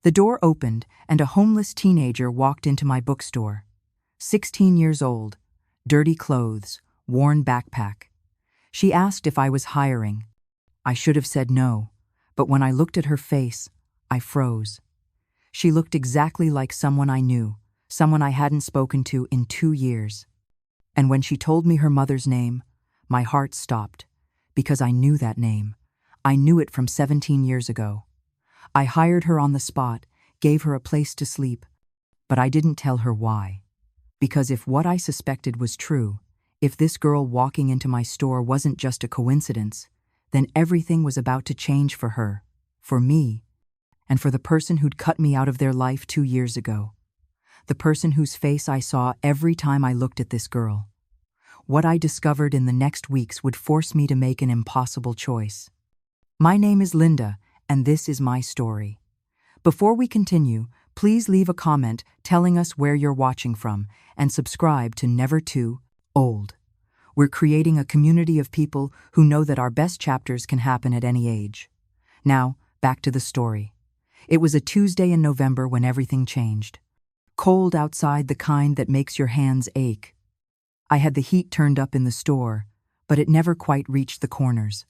The door opened, and a homeless teenager walked into my bookstore. 16 years old, dirty clothes, worn backpack. She asked if I was hiring. I should have said no, but when I looked at her face, I froze. She looked exactly like someone I knew, someone I hadn't spoken to in 2 years. And when she told me her mother's name, my heart stopped, because I knew that name. I knew it from 17 years ago. I hired her on the spot, gave her a place to sleep, but I didn't tell her why. Because if what I suspected was true, if this girl walking into my store wasn't just a coincidence, then everything was about to change for her, for me, and for the person who'd cut me out of their life 2 years ago. The person whose face I saw every time I looked at this girl. What I discovered in the next weeks would force me to make an impossible choice. My name is Linda, and this is my story. Before we continue, please leave a comment telling us where you're watching from and subscribe to Never Too Old. We're creating a community of people who know that our best chapters can happen at any age. Now, back to the story. It was a Tuesday in November when everything changed. Cold outside, the kind that makes your hands ache. I had the heat turned up in the store, but it never quite reached the corners.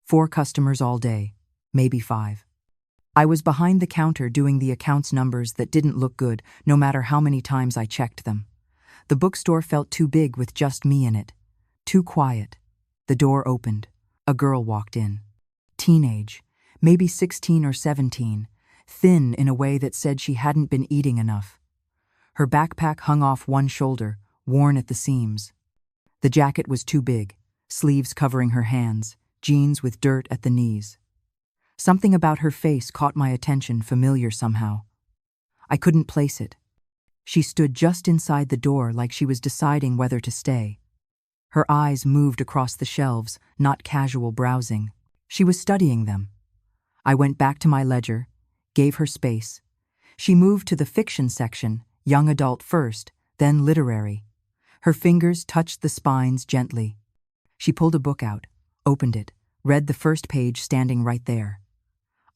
4 customers all day, maybe 5. I was behind the counter doing the accounts numbers that didn't look good, no matter how many times I checked them. The bookstore felt too big with just me in it. Too quiet. The door opened. A girl walked in. Teenage, maybe 16 or 17, thin in a way that said she hadn't been eating enough. Her backpack hung off one shoulder, worn at the seams. The jacket was too big, sleeves covering her hands, jeans with dirt at the knees. Something about her face caught my attention, familiar somehow. I couldn't place it. She stood just inside the door like she was deciding whether to stay. Her eyes moved across the shelves, not casual browsing. She was studying them. I went back to my ledger, gave her space. She moved to the fiction section, young adult first, then literary. Her fingers touched the spines gently. She pulled a book out, opened it, read the first page standing right there.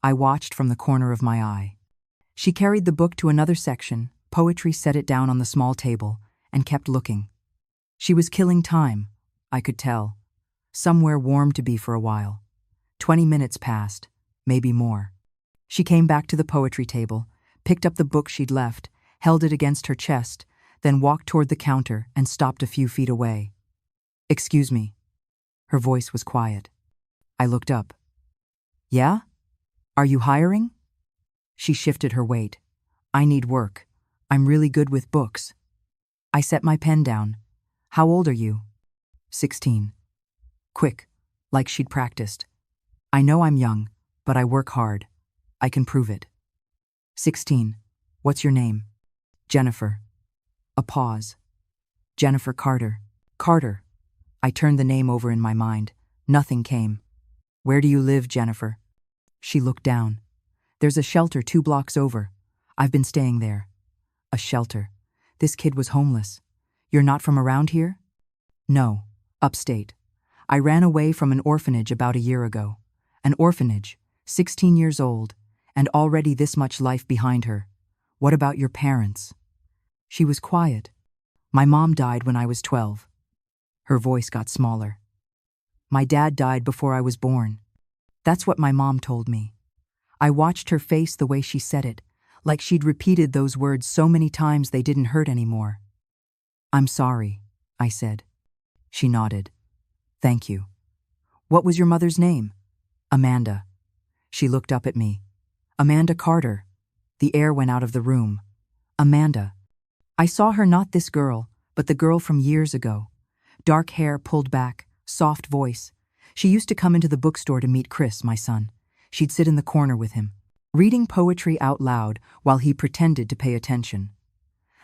I watched from the corner of my eye. She carried the book to another section, poetry, set it down on the small table, and kept looking. She was killing time, I could tell. Somewhere warm to be for a while. 20 minutes passed, maybe more. She came back to the poetry table, picked up the book she'd left, held it against her chest, then walked toward the counter and stopped a few feet away. "Excuse me." Her voice was quiet. I looked up. "Yeah? Are you hiring?" She shifted her weight. "I need work. I'm really good with books." I set my pen down. "How old are you?" 16. Quick, like she'd practiced. "I know I'm young, but I work hard. I can prove it." 16. "What's your name?" "Jennifer." A pause. "Jennifer Carter." "Carter." I turned the name over in my mind. Nothing came. "Where do you live, Jennifer?" She looked down. "There's a shelter 2 blocks over. I've been staying there." A shelter. This kid was homeless. "You're not from around here?" "No, upstate. I ran away from an orphanage about a year ago. An orphanage, 16 years old, and already this much life behind her. What about your parents?" She was quiet. "My mom died when I was 12. Her voice got smaller. "My dad died before I was born." That's what my mom told me. I watched her face the way she said it, like she'd repeated those words so many times they didn't hurt anymore. "I'm sorry," I said. She nodded. "Thank you." "What was your mother's name?" "Amanda." She looked up at me. "Amanda Carter." The air went out of the room. Amanda. I saw her, not this girl, but the girl from years ago. Dark hair pulled back, soft voice. She used to come into the bookstore to meet Chris, my son. She'd sit in the corner with him, reading poetry out loud while he pretended to pay attention.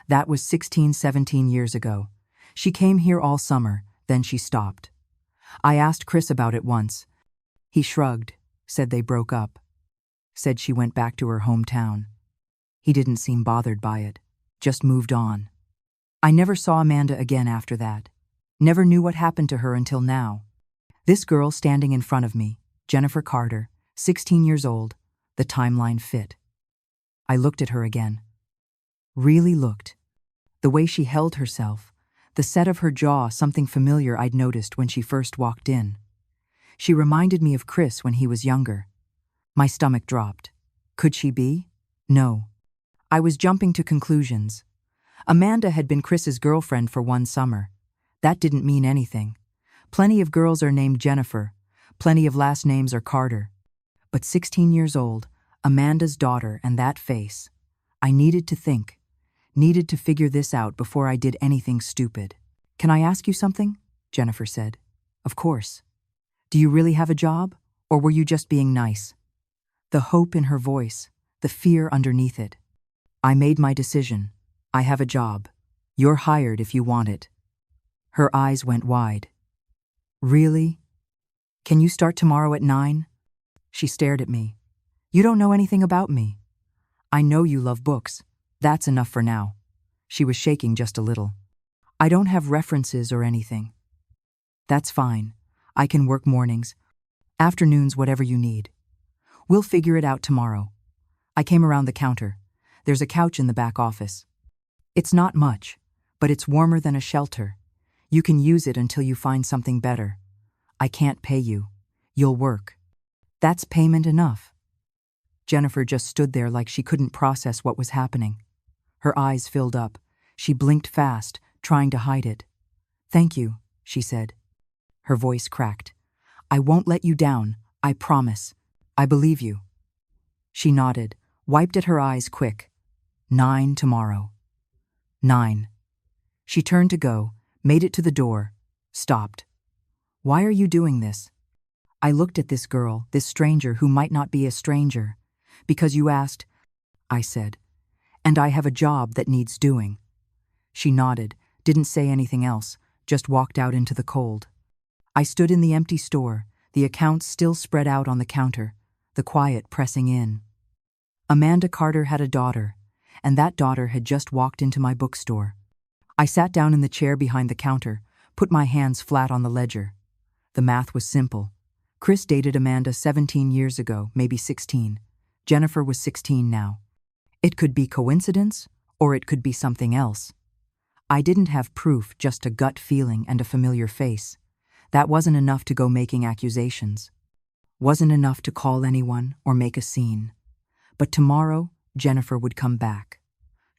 That was 16, 17 years ago. She came here all summer, then she stopped. I asked Chris about it once. He shrugged, said they broke up. Said she went back to her hometown. He didn't seem bothered by it, just moved on. I never saw Amanda again after that. Never knew what happened to her until now. This girl standing in front of me, Jennifer Carter, 16 years old, the timeline fit. I looked at her again. Really looked. The way she held herself, the set of her jaw, something familiar I'd noticed when she first walked in. She reminded me of Chris when he was younger. My stomach dropped. Could she be? No. I was jumping to conclusions. Amanda had been Chris's girlfriend for one summer. That didn't mean anything. Plenty of girls are named Jennifer. Plenty of last names are Carter. But 16 years old, Amanda's daughter, and that face. I needed to think. Needed to figure this out before I did anything stupid. Can I ask you something? Jennifer said. Of course. Do you really have a job, or were you just being nice? The hope in her voice, the fear underneath it. I made my decision. I have a job. You're hired if you want it. Her eyes went wide. Really? Can you start tomorrow at 9? She stared at me. You don't know anything about me. I know you love books. That's enough for now. She was shaking just a little. I don't have references or anything. That's fine. I can work mornings, afternoons, whatever you need. We'll figure it out tomorrow. I came around the counter. There's a couch in the back office. It's not much, but it's warmer than a shelter. You can use it until you find something better. I can't pay you. You'll work. That's payment enough. Jennifer just stood there like she couldn't process what was happening. Her eyes filled up. She blinked fast, trying to hide it. Thank you, she said. Her voice cracked. I won't let you down, I promise. I believe you. She nodded, wiped at her eyes quick. 9 tomorrow. 9. She turned to go, made it to the door, stopped. Why are you doing this? I looked at this girl, this stranger who might not be a stranger. Because you asked, I said. And I have a job that needs doing. She nodded, didn't say anything else, just walked out into the cold. I stood in the empty store, the accounts still spread out on the counter, the quiet pressing in. Amanda Carter had a daughter, and that daughter had just walked into my bookstore. I sat down in the chair behind the counter, put my hands flat on the ledger. The math was simple. Chris dated Amanda 17 years ago, maybe 16. Jennifer was 16 now. It could be coincidence, or it could be something else. I didn't have proof, just a gut feeling and a familiar face. That wasn't enough to go making accusations. Wasn't enough to call anyone or make a scene. But tomorrow, Jennifer would come back.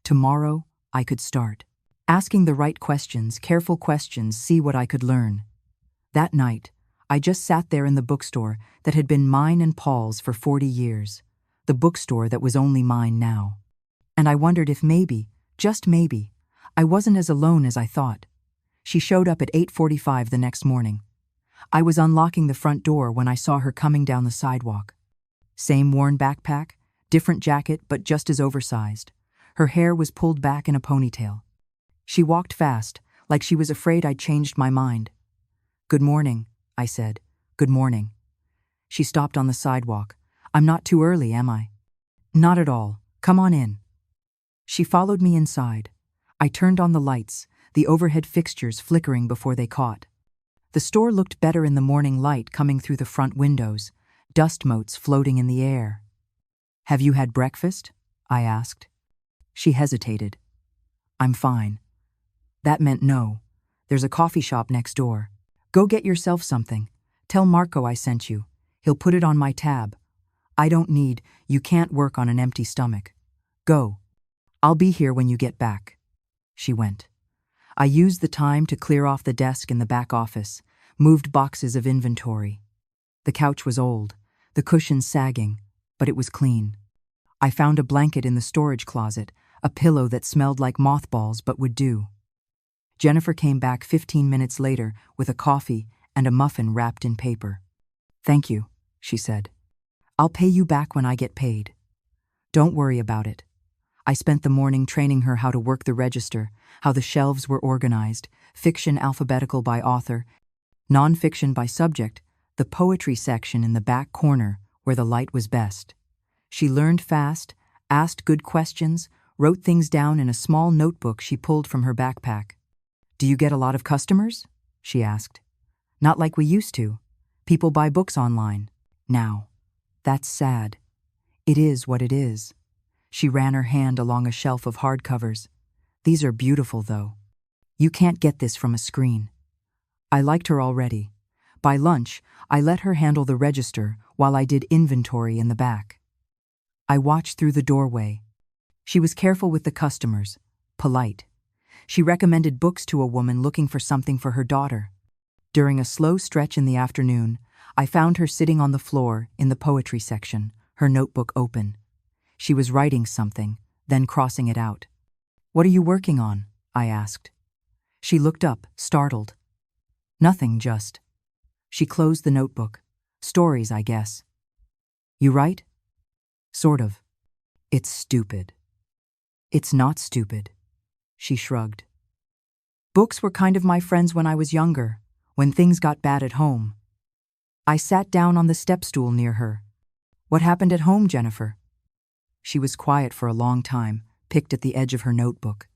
Tomorrow, I could start. Asking the right questions, careful questions, see what I could learn. That night, I just sat there in the bookstore that had been mine and Paul's for 40 years. The bookstore that was only mine now. And I wondered if maybe, just maybe, I wasn't as alone as I thought. She showed up at 8:45 the next morning. I was unlocking the front door when I saw her coming down the sidewalk. Same worn backpack, different jacket, but just as oversized. Her hair was pulled back in a ponytail. She walked fast, like she was afraid I'd changed my mind. Good morning, I said. Good morning. She stopped on the sidewalk. I'm not too early, am I? Not at all. Come on in. She followed me inside. I turned on the lights, the overhead fixtures flickering before they caught. The store looked better in the morning light coming through the front windows, dust motes floating in the air. Have you had breakfast? I asked. She hesitated. I'm fine. That meant no. There's a coffee shop next door. Go get yourself something. Tell Marco I sent you. He'll put it on my tab. I don't need, you can't work on an empty stomach. Go. I'll be here when you get back. She went. I used the time to clear off the desk in the back office, moved boxes of inventory. The couch was old, the cushions sagging, but it was clean. I found a blanket in the storage closet, a pillow that smelled like mothballs but would do. Jennifer came back 15 minutes later with a coffee and a muffin wrapped in paper. Thank you, she said. I'll pay you back when I get paid. Don't worry about it. I spent the morning training her how to work the register, how the shelves were organized, fiction alphabetical by author, nonfiction by subject, the poetry section in the back corner where the light was best. She learned fast, asked good questions, wrote things down in a small notebook she pulled from her backpack. Do you get a lot of customers? She asked. Not like we used to. People buy books online. Now. That's sad. It is what it is. She ran her hand along a shelf of hardcovers. These are beautiful, though. You can't get this from a screen. I liked her already. By lunch, I let her handle the register while I did inventory in the back. I watched through the doorway. She was careful with the customers, polite. She recommended books to a woman looking for something for her daughter. During a slow stretch in the afternoon, I found her sitting on the floor in the poetry section, her notebook open. She was writing something, then crossing it out. "What are you working on?" I asked. She looked up, startled. "Nothing, just." She closed the notebook. "Stories, I guess." "You write?" "Sort of." "It's stupid." "It's not stupid." She shrugged. "Books were kind of my friends when I was younger, when things got bad at home." I sat down on the step stool near her. "What happened at home, Jennifer?" She was quiet for a long time, picked at the edge of her notebook.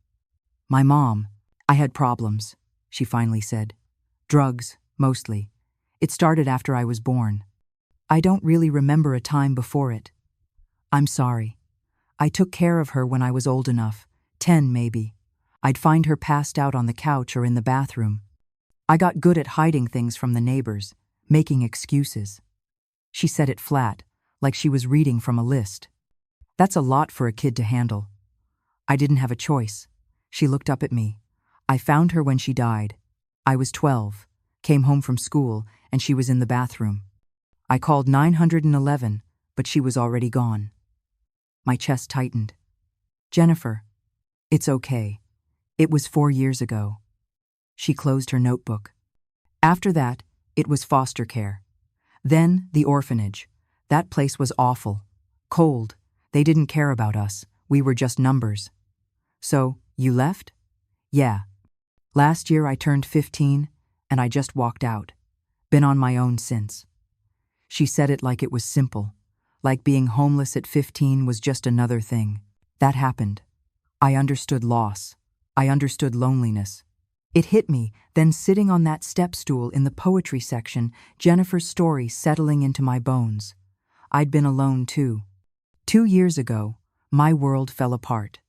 "My mom. I had problems," she finally said. "Drugs, mostly. It started after I was born. I don't really remember a time before it. I'm sorry. I took care of her when I was old enough, 10 maybe. I'd find her passed out on the couch or in the bathroom. I got good at hiding things from the neighbors, making excuses." She said it flat, like she was reading from a list. "That's a lot for a kid to handle." "I didn't have a choice." She looked up at me. "I found her when she died. I was 12, came home from school, and she was in the bathroom. I called 911, but she was already gone." My chest tightened. "Jennifer, it's okay. It was 4 years ago." She closed her notebook. "After that, it was foster care. Then the orphanage. That place was awful. Cold. They didn't care about us. We were just numbers." "So, you left?" "Yeah. Last year I turned 15, and I just walked out. Been on my own since." She said it like it was simple, like being homeless at 15 was just another thing. That happened. I understood loss. I understood loneliness. It hit me, then sitting on that step stool in the poetry section, Jennifer's story settling into my bones. I'd been alone too. 2 years ago, my world fell apart.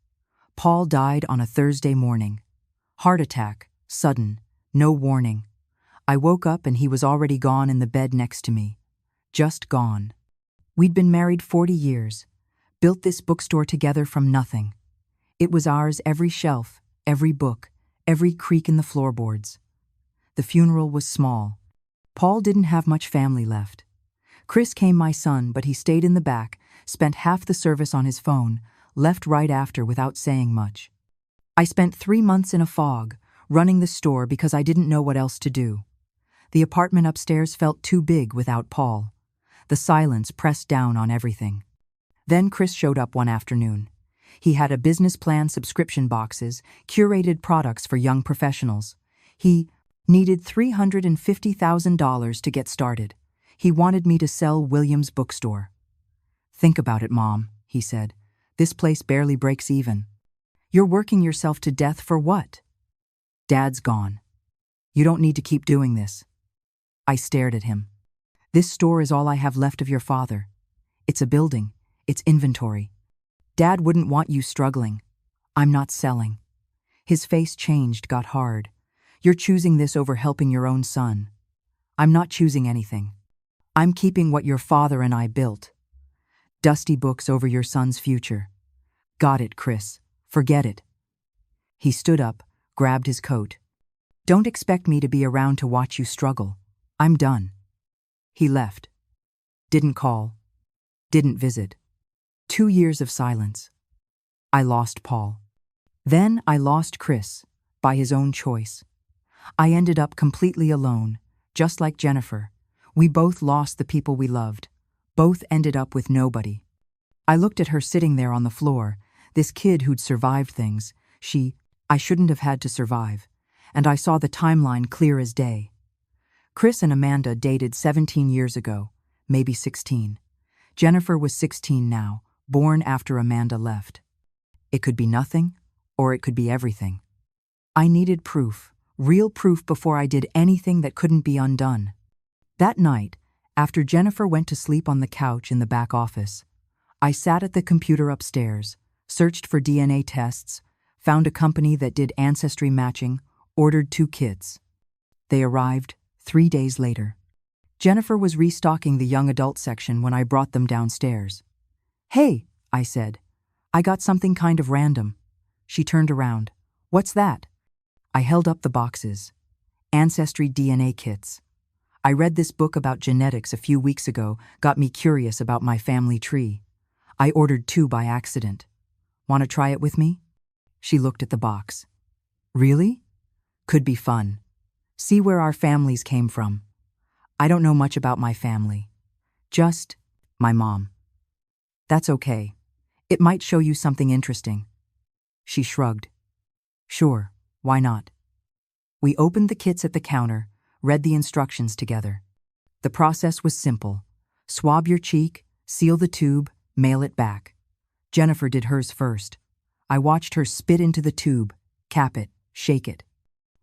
Paul died on a Thursday morning. Heart attack, sudden, no warning. I woke up and he was already gone in the bed next to me. Just gone. We'd been married 40 years, built this bookstore together from nothing. It was ours, every shelf, every book, every creak in the floorboards. The funeral was small. Paul didn't have much family left. Chris came, my son, but he stayed in the back, spent half the service on his phone, left right after without saying much. I spent 3 months in a fog, running the store because I didn't know what else to do. The apartment upstairs felt too big without Paul. The silence pressed down on everything. Then Chris showed up one afternoon. He had a business plan, subscription boxes, curated products for young professionals. He needed $350,000 to get started. He wanted me to sell William's bookstore. "Think about it, Mom," he said. "This place barely breaks even. You're working yourself to death for what? Dad's gone. You don't need to keep doing this." I stared at him. "This store is all I have left of your father. It's a building. It's inventory. Dad wouldn't want you struggling. I'm not selling." His face changed, got hard. "You're choosing this over helping your own son." "I'm not choosing anything. I'm keeping what your father and I built. Dusty books over your son's future." "Got it, Chris. Forget it." He stood up, grabbed his coat. "Don't expect me to be around to watch you struggle. I'm done." He left. Didn't call. Didn't visit. 2 years of silence. I lost Paul. Then I lost Chris, by his own choice. I ended up completely alone, just like Jennifer. We both lost the people we loved. Both ended up with nobody. I looked at her sitting there on the floor, this kid who'd survived things. I shouldn't have had to survive. And I saw the timeline clear as day. Chris and Amanda dated 17 years ago, maybe 16. Jennifer was 16 now, born after Amanda left. It could be nothing, or it could be everything. I needed proof, real proof, before I did anything that couldn't be undone. That night, after Jennifer went to sleep on the couch in the back office, I sat at the computer upstairs, searched for DNA tests, found a company that did ancestry matching, ordered 2 kits. They arrived 3 days later. Jennifer was restocking the young adult section when I brought them downstairs. "Hey," I said. "I got something kind of random." She turned around. "What's that?" I held up the boxes. Ancestry DNA kits. I read this book about genetics a few weeks ago, got me curious about my family tree. I ordered 2 by accident. "Want to try it with me?" She looked at the box. "Really? Could be fun. See where our families came from." "I don't know much about my family. Just my mom." "That's okay. It might show you something interesting." She shrugged. "Sure, why not?" We opened the kits at the counter, read the instructions together. The process was simple. Swab your cheek, seal the tube, mail it back. Jennifer did hers first. I watched her spit into the tube, cap it, shake it.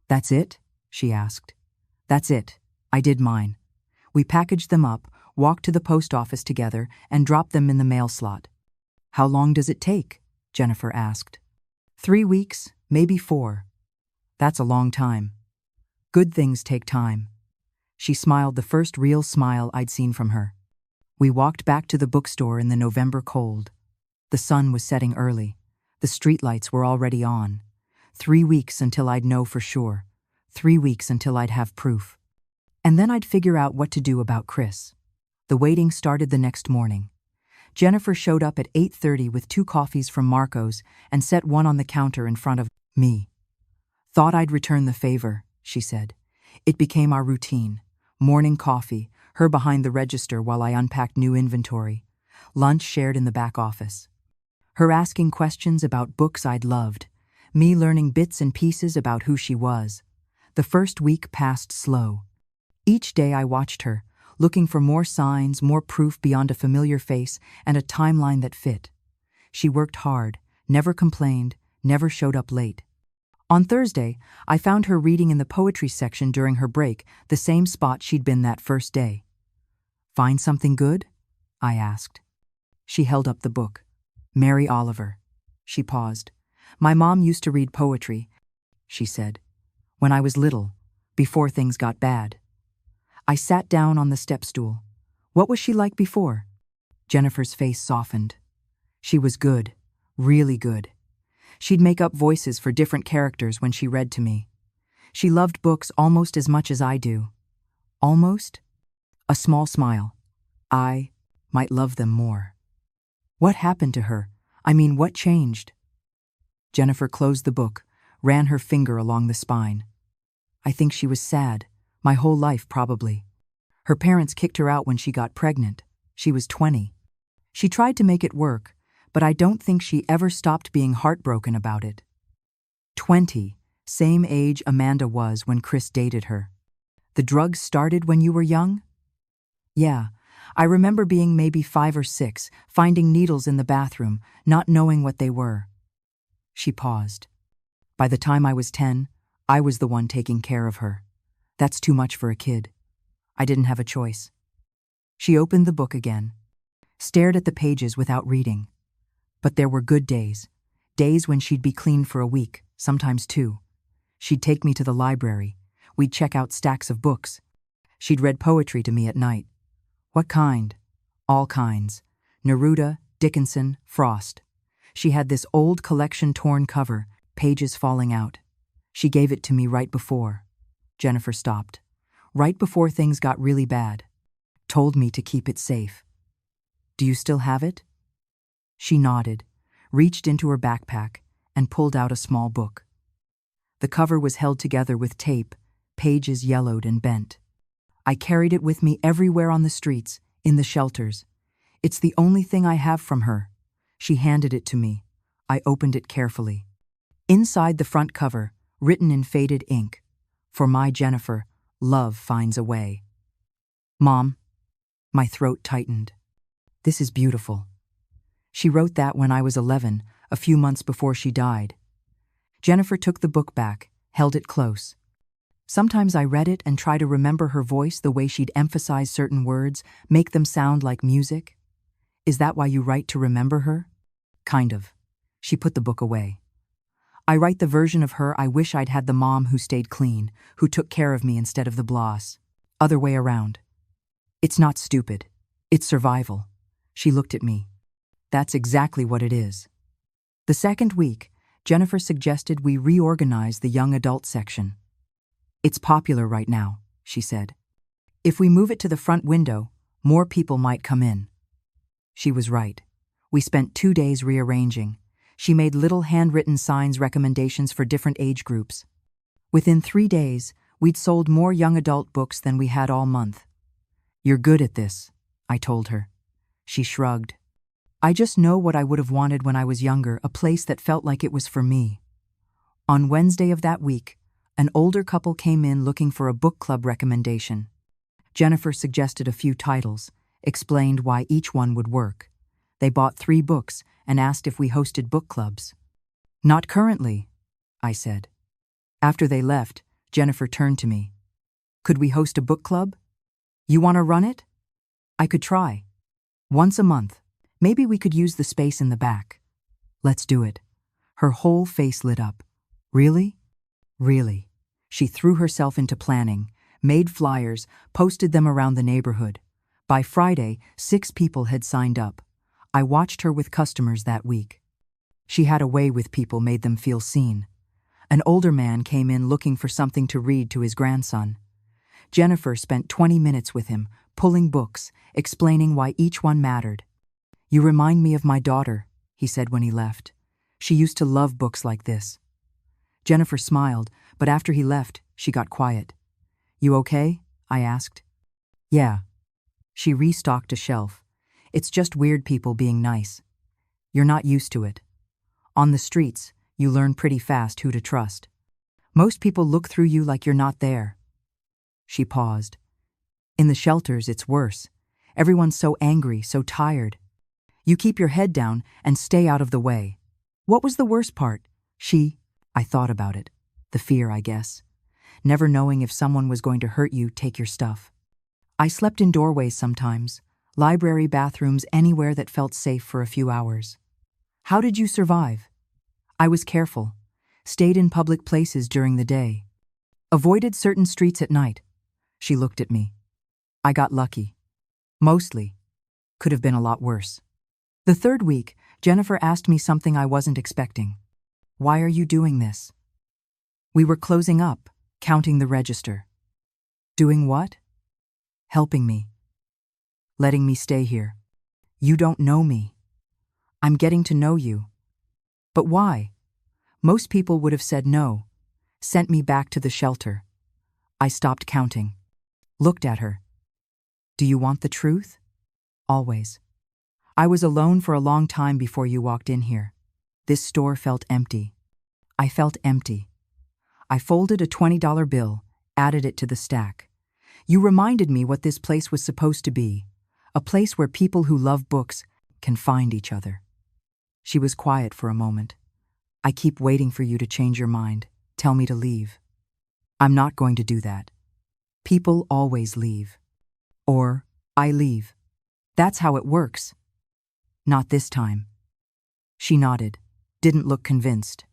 "That's it?" she asked. "That's it. I did mine." We packaged them up, walked to the post office together, and dropped them in the mail slot. "How long does it take?" Jennifer asked. 3 weeks, maybe 4. "That's a long time." "Good things take time." She smiled, the first real smile I'd seen from her. We walked back to the bookstore in the November cold. The sun was setting early. The streetlights were already on. 3 weeks until I'd know for sure. 3 weeks until I'd have proof. And then I'd figure out what to do about Chris. The waiting started the next morning. Jennifer showed up at 8:30 with 2 coffees from Marco's and set one on the counter in front of me. "Thought I'd return the favor," she said. It became our routine. Morning coffee, her behind the register while I unpacked new inventory. Lunch shared in the back office. Her asking questions about books I'd loved. Me learning bits and pieces about who she was. The first week passed slow. Each day I watched her, looking for more signs, more proof beyond a familiar face, and a timeline that fit. She worked hard, never complained, never showed up late. On Thursday, I found her reading in the poetry section during her break, the same spot she'd been that first day. "Find something good?" I asked. She held up the book. "Mary Oliver." She paused. "My mom used to read poetry," she said, "when I was little, before things got bad." I sat down on the step stool. "What was she like before?" Jennifer's face softened. "She was good, really good. She'd make up voices for different characters when she read to me. She loved books almost as much as I do." "Almost?" A small smile. "I might love them more." "What happened to her? I mean, what changed?" Jennifer closed the book, ran her finger along the spine. "I think she was sad. My whole life, probably. Her parents kicked her out when she got pregnant. She was 20. She tried to make it work, but I don't think she ever stopped being heartbroken about it." 20, same age Amanda was when Chris dated her. "The drugs started when you were young?" "Yeah, I remember being maybe 5 or 6, finding needles in the bathroom, not knowing what they were." She paused. "By the time I was 10, I was the one taking care of her. That's too much for a kid. I didn't have a choice." She opened the book again, stared at the pages without reading. But there were good days. Days when she'd be clean for a week, sometimes 2. She'd take me to the library. We'd check out stacks of books. She'd read poetry to me at night. "What kind?" "All kinds. Neruda, Dickinson, Frost." She had this old collection, torn cover, pages falling out. She gave it to me right before. Jennifer stopped. "Right before things got really bad. Told me to keep it safe." "Do you still have it?" She nodded, reached into her backpack, and pulled out a small book. The cover was held together with tape, pages yellowed and bent. "I carried it with me everywhere on the streets, in the shelters. It's the only thing I have from her." She handed it to me. I opened it carefully. Inside the front cover, written in faded ink, "For my Jennifer, love finds a way." "Mom." My throat tightened. "This is beautiful." She wrote that when I was 11, a few months before she died. Jennifer took the book back, held it close. Sometimes I read it and tried to remember her voice, the way she'd emphasize certain words, make them sound like music. Is that why you write to remember her? Kind of. She put the book away. I write the version of her I wish I'd had, the mom who stayed clean, who took care of me instead of the boss. Other way around. It's not stupid. It's survival. She looked at me. That's exactly what it is. The second week, Jennifer suggested we reorganize the young adult section. It's popular right now, she said. If we move it to the front window, more people might come in. She was right. We spent 2 days rearranging. She made little handwritten signs, recommendations for different age groups. Within 3 days, we'd sold more young adult books than we had all month. You're good at this, I told her. She shrugged. I just know what I would have wanted when I was younger, a place that felt like it was for me. On Wednesday of that week, an older couple came in looking for a book club recommendation. Jennifer suggested a few titles, explained why each one would work. They bought 3 books and asked if we hosted book clubs. Not currently, I said. After they left, Jennifer turned to me. Could we host a book club? You want to run it? I could try. Once a month. Maybe we could use the space in the back. Let's do it. Her whole face lit up. Really? Really. She threw herself into planning, made flyers, posted them around the neighborhood. By Friday, 6 people had signed up. I watched her with customers that week. She had a way with people, made them feel seen. An older man came in looking for something to read to his grandson. Jennifer spent 20 minutes with him, pulling books, explaining why each one mattered. You remind me of my daughter, he said when he left. She used to love books like this. Jennifer smiled, but after he left, she got quiet. You okay? I asked. Yeah. She restocked a shelf. It's just weird people being nice. You're not used to it. On the streets, you learn pretty fast who to trust. Most people look through you like you're not there. She paused. In the shelters, it's worse. Everyone's so angry, so tired. You keep your head down and stay out of the way. What was the worst part? I thought about it. The fear, I guess. Never knowing if someone was going to hurt you, take your stuff. I slept in doorways sometimes, library bathrooms, anywhere that felt safe for a few hours. How did you survive? I was careful. Stayed in public places during the day. Avoided certain streets at night. She looked at me. I got lucky. Mostly. Could have been a lot worse. The third week, Jennifer asked me something I wasn't expecting. Why are you doing this? We were closing up, counting the register. Doing what? Helping me. Letting me stay here. You don't know me. I'm getting to know you. But why? Most people would have said no, sent me back to the shelter. I stopped counting. Looked at her. Do you want the truth? Always. I was alone for a long time before you walked in here. This store felt empty. I felt empty. I folded a $20 bill, added it to the stack. You reminded me what this place was supposed to be, a place where people who love books can find each other. She was quiet for a moment. I keep waiting for you to change your mind, tell me to leave. I'm not going to do that. People always leave. Or, I leave. That's how it works. Not this time. She nodded, didn't look convinced.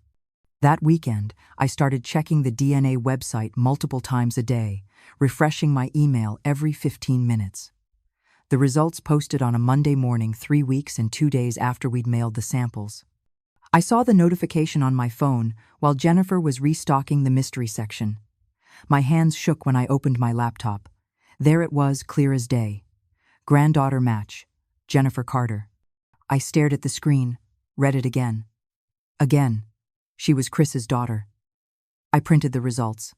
That weekend, I started checking the DNA website multiple times a day, refreshing my email every 15 minutes. The results posted on a Monday morning 3 weeks and 2 days after we'd mailed the samples. I saw the notification on my phone while Jennifer was restocking the mystery section. My hands shook when I opened my laptop. There it was, clear as day. Granddaughter match, Jennifer Carter. I stared at the screen, read it again. Again. She was Chris's daughter. I printed the results.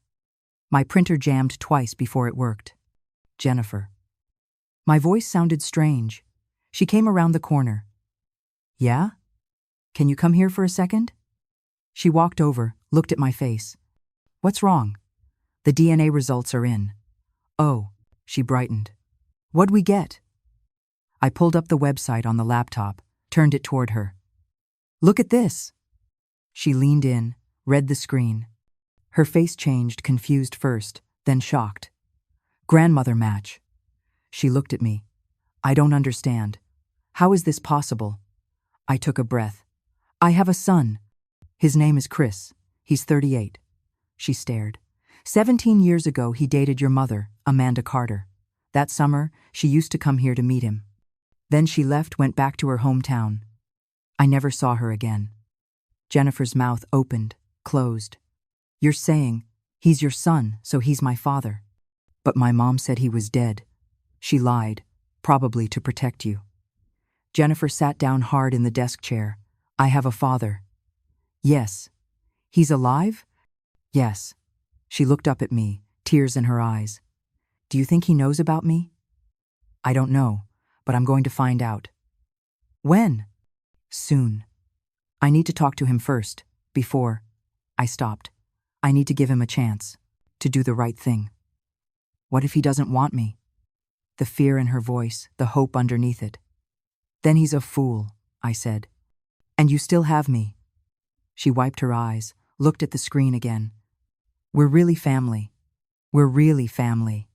My printer jammed twice before it worked. Jennifer. My voice sounded strange. She came around the corner. Yeah? Can you come here for a second? She walked over, looked at my face. What's wrong? The DNA results are in. Oh, she brightened. What'd we get? I pulled up the website on the laptop, turned it toward her. Look at this. She leaned in, read the screen. Her face changed, confused first, then shocked. Grandmother match. She looked at me. I don't understand. How is this possible? I took a breath. I have a son. His name is Chris. He's 38. She stared. 17 years ago, he dated your mother, Amanda Carter. That summer, she used to come here to meet him. Then she left, went back to her hometown. I never saw her again. Jennifer's mouth opened, closed. You're saying, he's your son, so he's my father. But my mom said he was dead. She lied, probably to protect you. Jennifer sat down hard in the desk chair. I have a father. Yes. He's alive? Yes. She looked up at me, tears in her eyes. Do you think he knows about me? I don't know, but I'm going to find out. When? Soon. I need to talk to him first, before. I stopped. I need to give him a chance, to do the right thing. What if he doesn't want me? The fear in her voice, the hope underneath it. Then he's a fool, I said. And you still have me. She wiped her eyes, looked at the screen again. We're really family. We're really family.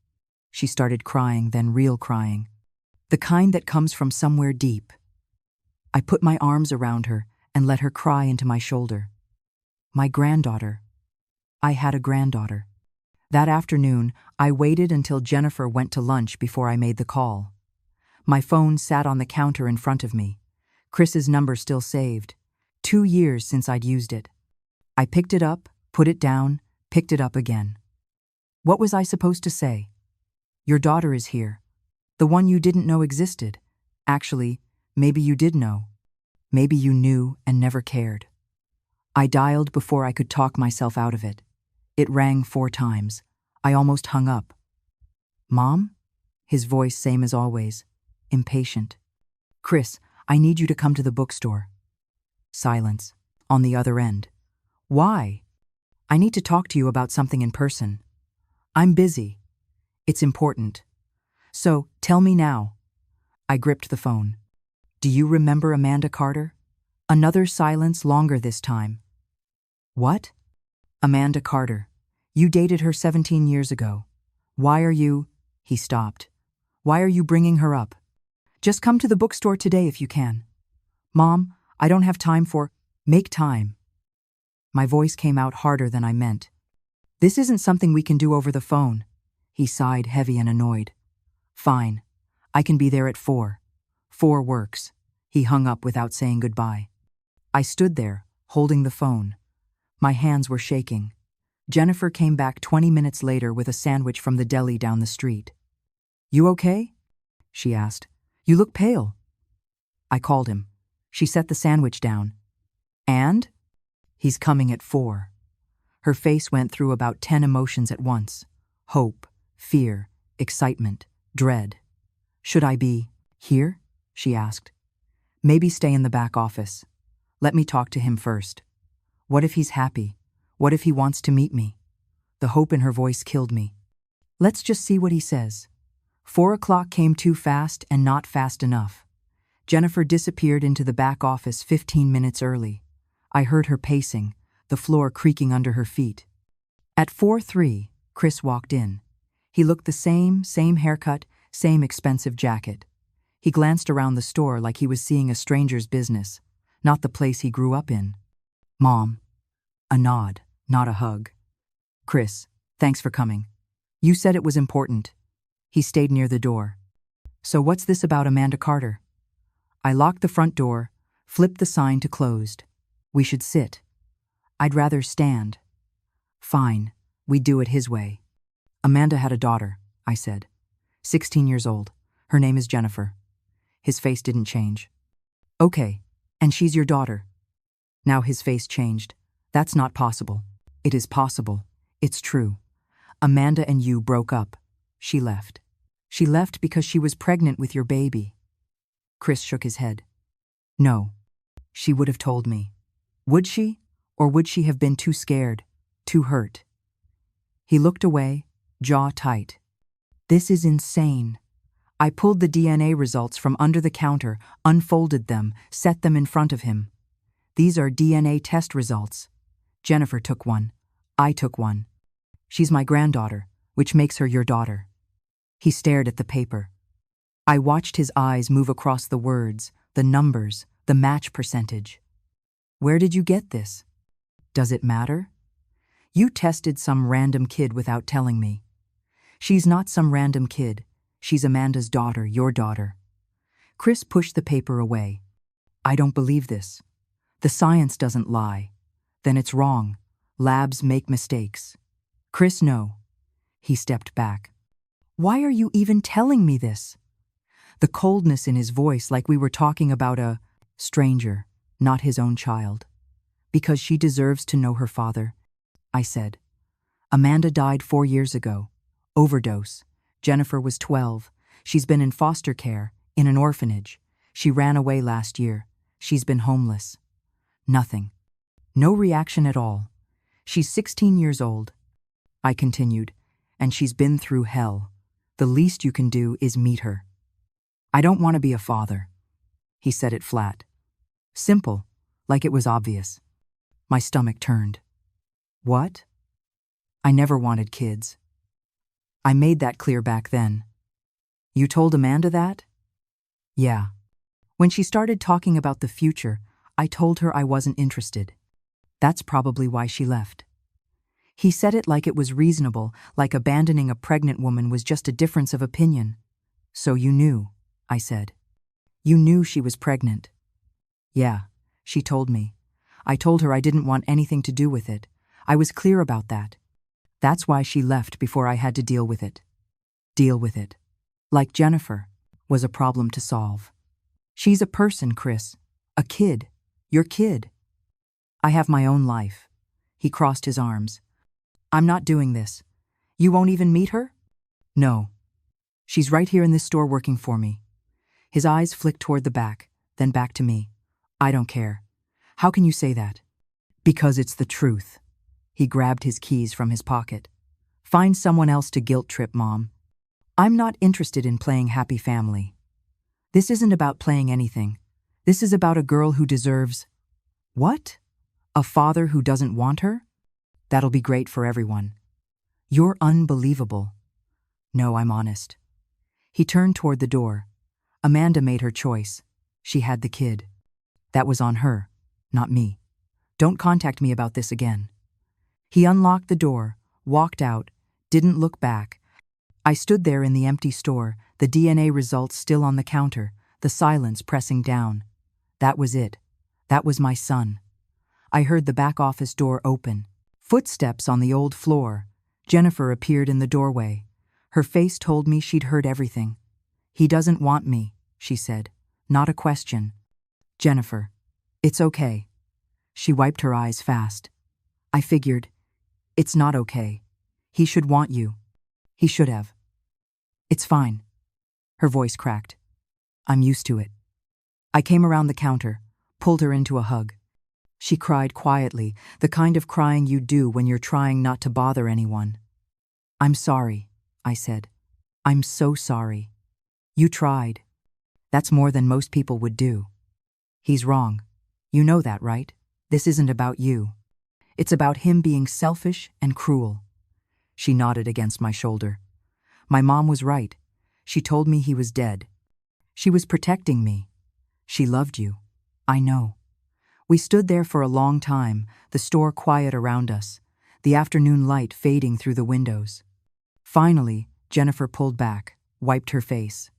She started crying, then real crying. The kind that comes from somewhere deep. I put my arms around her and let her cry into my shoulder. My granddaughter. I had a granddaughter. That afternoon, I waited until Jennifer went to lunch before I made the call. My phone sat on the counter in front of me. Chris's number still saved. 2 years since I'd used it. I picked it up, put it down, picked it up again. What was I supposed to say? Your daughter is here. The one you didn't know existed. Actually, maybe you did know. Maybe you knew and never cared. I dialed before I could talk myself out of it. It rang 4 times. I almost hung up. Mom? His voice same as always, impatient. Chris, I need you to come to the bookstore. Silence. On the other end. Why? I need to talk to you about something in person. I'm busy. It's important. So, tell me now. I gripped the phone. Do you remember Amanda Carter? Another silence, longer this time. What? Amanda Carter. You dated her 17 years ago. Why are you… He stopped. Why are you bringing her up? Just come to the bookstore today if you can. Mom, I don't have time for… Make time. My voice came out harder than I meant. This isn't something we can do over the phone. He sighed, heavy and annoyed. Fine. I can be there at 4. 4 works. He hung up without saying goodbye. I stood there, holding the phone. My hands were shaking. Jennifer came back 20 minutes later with a sandwich from the deli down the street. You okay? She asked. You look pale. I called him. She set the sandwich down. And? He's coming at 4. Her face went through about 10 emotions at once. Hope, fear, excitement, dread. Should I be here? She asked. Maybe stay in the back office. Let me talk to him first. What if he's happy? What if he wants to meet me? The hope in her voice killed me. Let's just see what he says. 4 o'clock came too fast and not fast enough. Jennifer disappeared into the back office 15 minutes early. I heard her pacing, the floor creaking under her feet. At 4:03, Chris walked in. He looked the same haircut, same expensive jacket. He glanced around the store like he was seeing a stranger's business, not the place he grew up in. Mom. A nod, not a hug. Chris, thanks for coming. You said it was important. He stayed near the door. So what's this about Amanda Carter? I locked the front door, flipped the sign to closed. We should sit. I'd rather stand. Fine, we'd do it his way. Amanda had a daughter, I said. 16 years old. Her name is Jennifer. His face didn't change. Okay, and she's your daughter. Now his face changed. That's not possible. It is possible. It's true. Amanda and you broke up. She left. She left because she was pregnant with your baby. Chris shook his head. No. She would have told me. Would she? Or would she have been too scared, too hurt? He looked away, jaw tight. This is insane. I pulled the DNA results from under the counter, unfolded them, set them in front of him. These are DNA test results. Jennifer took one. I took one. She's my granddaughter, which makes her your daughter. He stared at the paper. I watched his eyes move across the words, the numbers, the match percentage. Where did you get this? Does it matter? You tested some random kid without telling me. She's not some random kid. She's Amanda's daughter, your daughter. Chris pushed the paper away. I don't believe this. The science doesn't lie. Then it's wrong. Labs make mistakes. Chris, no. He stepped back. Why are you even telling me this? The coldness in his voice, like we were talking about a stranger, not his own child. Because she deserves to know her father, I said. Amanda died 4 years ago. Overdose. Jennifer was 12. She's been in foster care, in an orphanage. She ran away last year. She's been homeless. Nothing. No reaction at all. She's 16 years old. I continued, and she's been through hell. The least you can do is meet her. I don't want to be a father. He said it flat. Simple, like it was obvious. My stomach turned. What? I never wanted kids. I made that clear back then. You told Amanda that? Yeah. When she started talking about the future, I told her I wasn't interested. That's probably why she left. He said it like it was reasonable, like abandoning a pregnant woman was just a difference of opinion. So you knew, I said. You knew she was pregnant. Yeah, she told me. I told her I didn't want anything to do with it. I was clear about that. That's why she left before I had to deal with it. Deal with it. Like Jennifer, was a problem to solve. She's a person, Chris. A kid. Your kid. I have my own life. He crossed his arms. I'm not doing this. You won't even meet her? No. She's right here in this store working for me. His eyes flicked toward the back, then back to me. I don't care. How can you say that? Because it's the truth. He grabbed his keys from his pocket. Find someone else to guilt trip, Mom. I'm not interested in playing happy family. This isn't about playing anything. This is about a girl who deserves… What? A father who doesn't want her? That'll be great for everyone. You're unbelievable. No, I'm honest. He turned toward the door. Amanda made her choice. She had the kid. That was on her, not me. Don't contact me about this again. He unlocked the door, walked out, didn't look back. I stood there in the empty store, the DNA results still on the counter, the silence pressing down. That was it. That was my son. I heard the back office door open. Footsteps on the old floor. Jennifer appeared in the doorway. Her face told me she'd heard everything. He doesn't want me, she said. Not a question. Jennifer. It's okay. She wiped her eyes fast. I figured. It's not okay. He should want you. He should have. It's fine. Her voice cracked. I'm used to it. I came around the counter, pulled her into a hug. She cried quietly, the kind of crying you do when you're trying not to bother anyone. I'm sorry, I said. I'm so sorry. You tried. That's more than most people would do. He's wrong. You know that, right? This isn't about you. It's about him being selfish and cruel. She nodded against my shoulder. My mom was right. She told me he was dead. She was protecting me. She loved you. I know. We stood there for a long time, the store quiet around us, the afternoon light fading through the windows. Finally, Jennifer pulled back, wiped her face.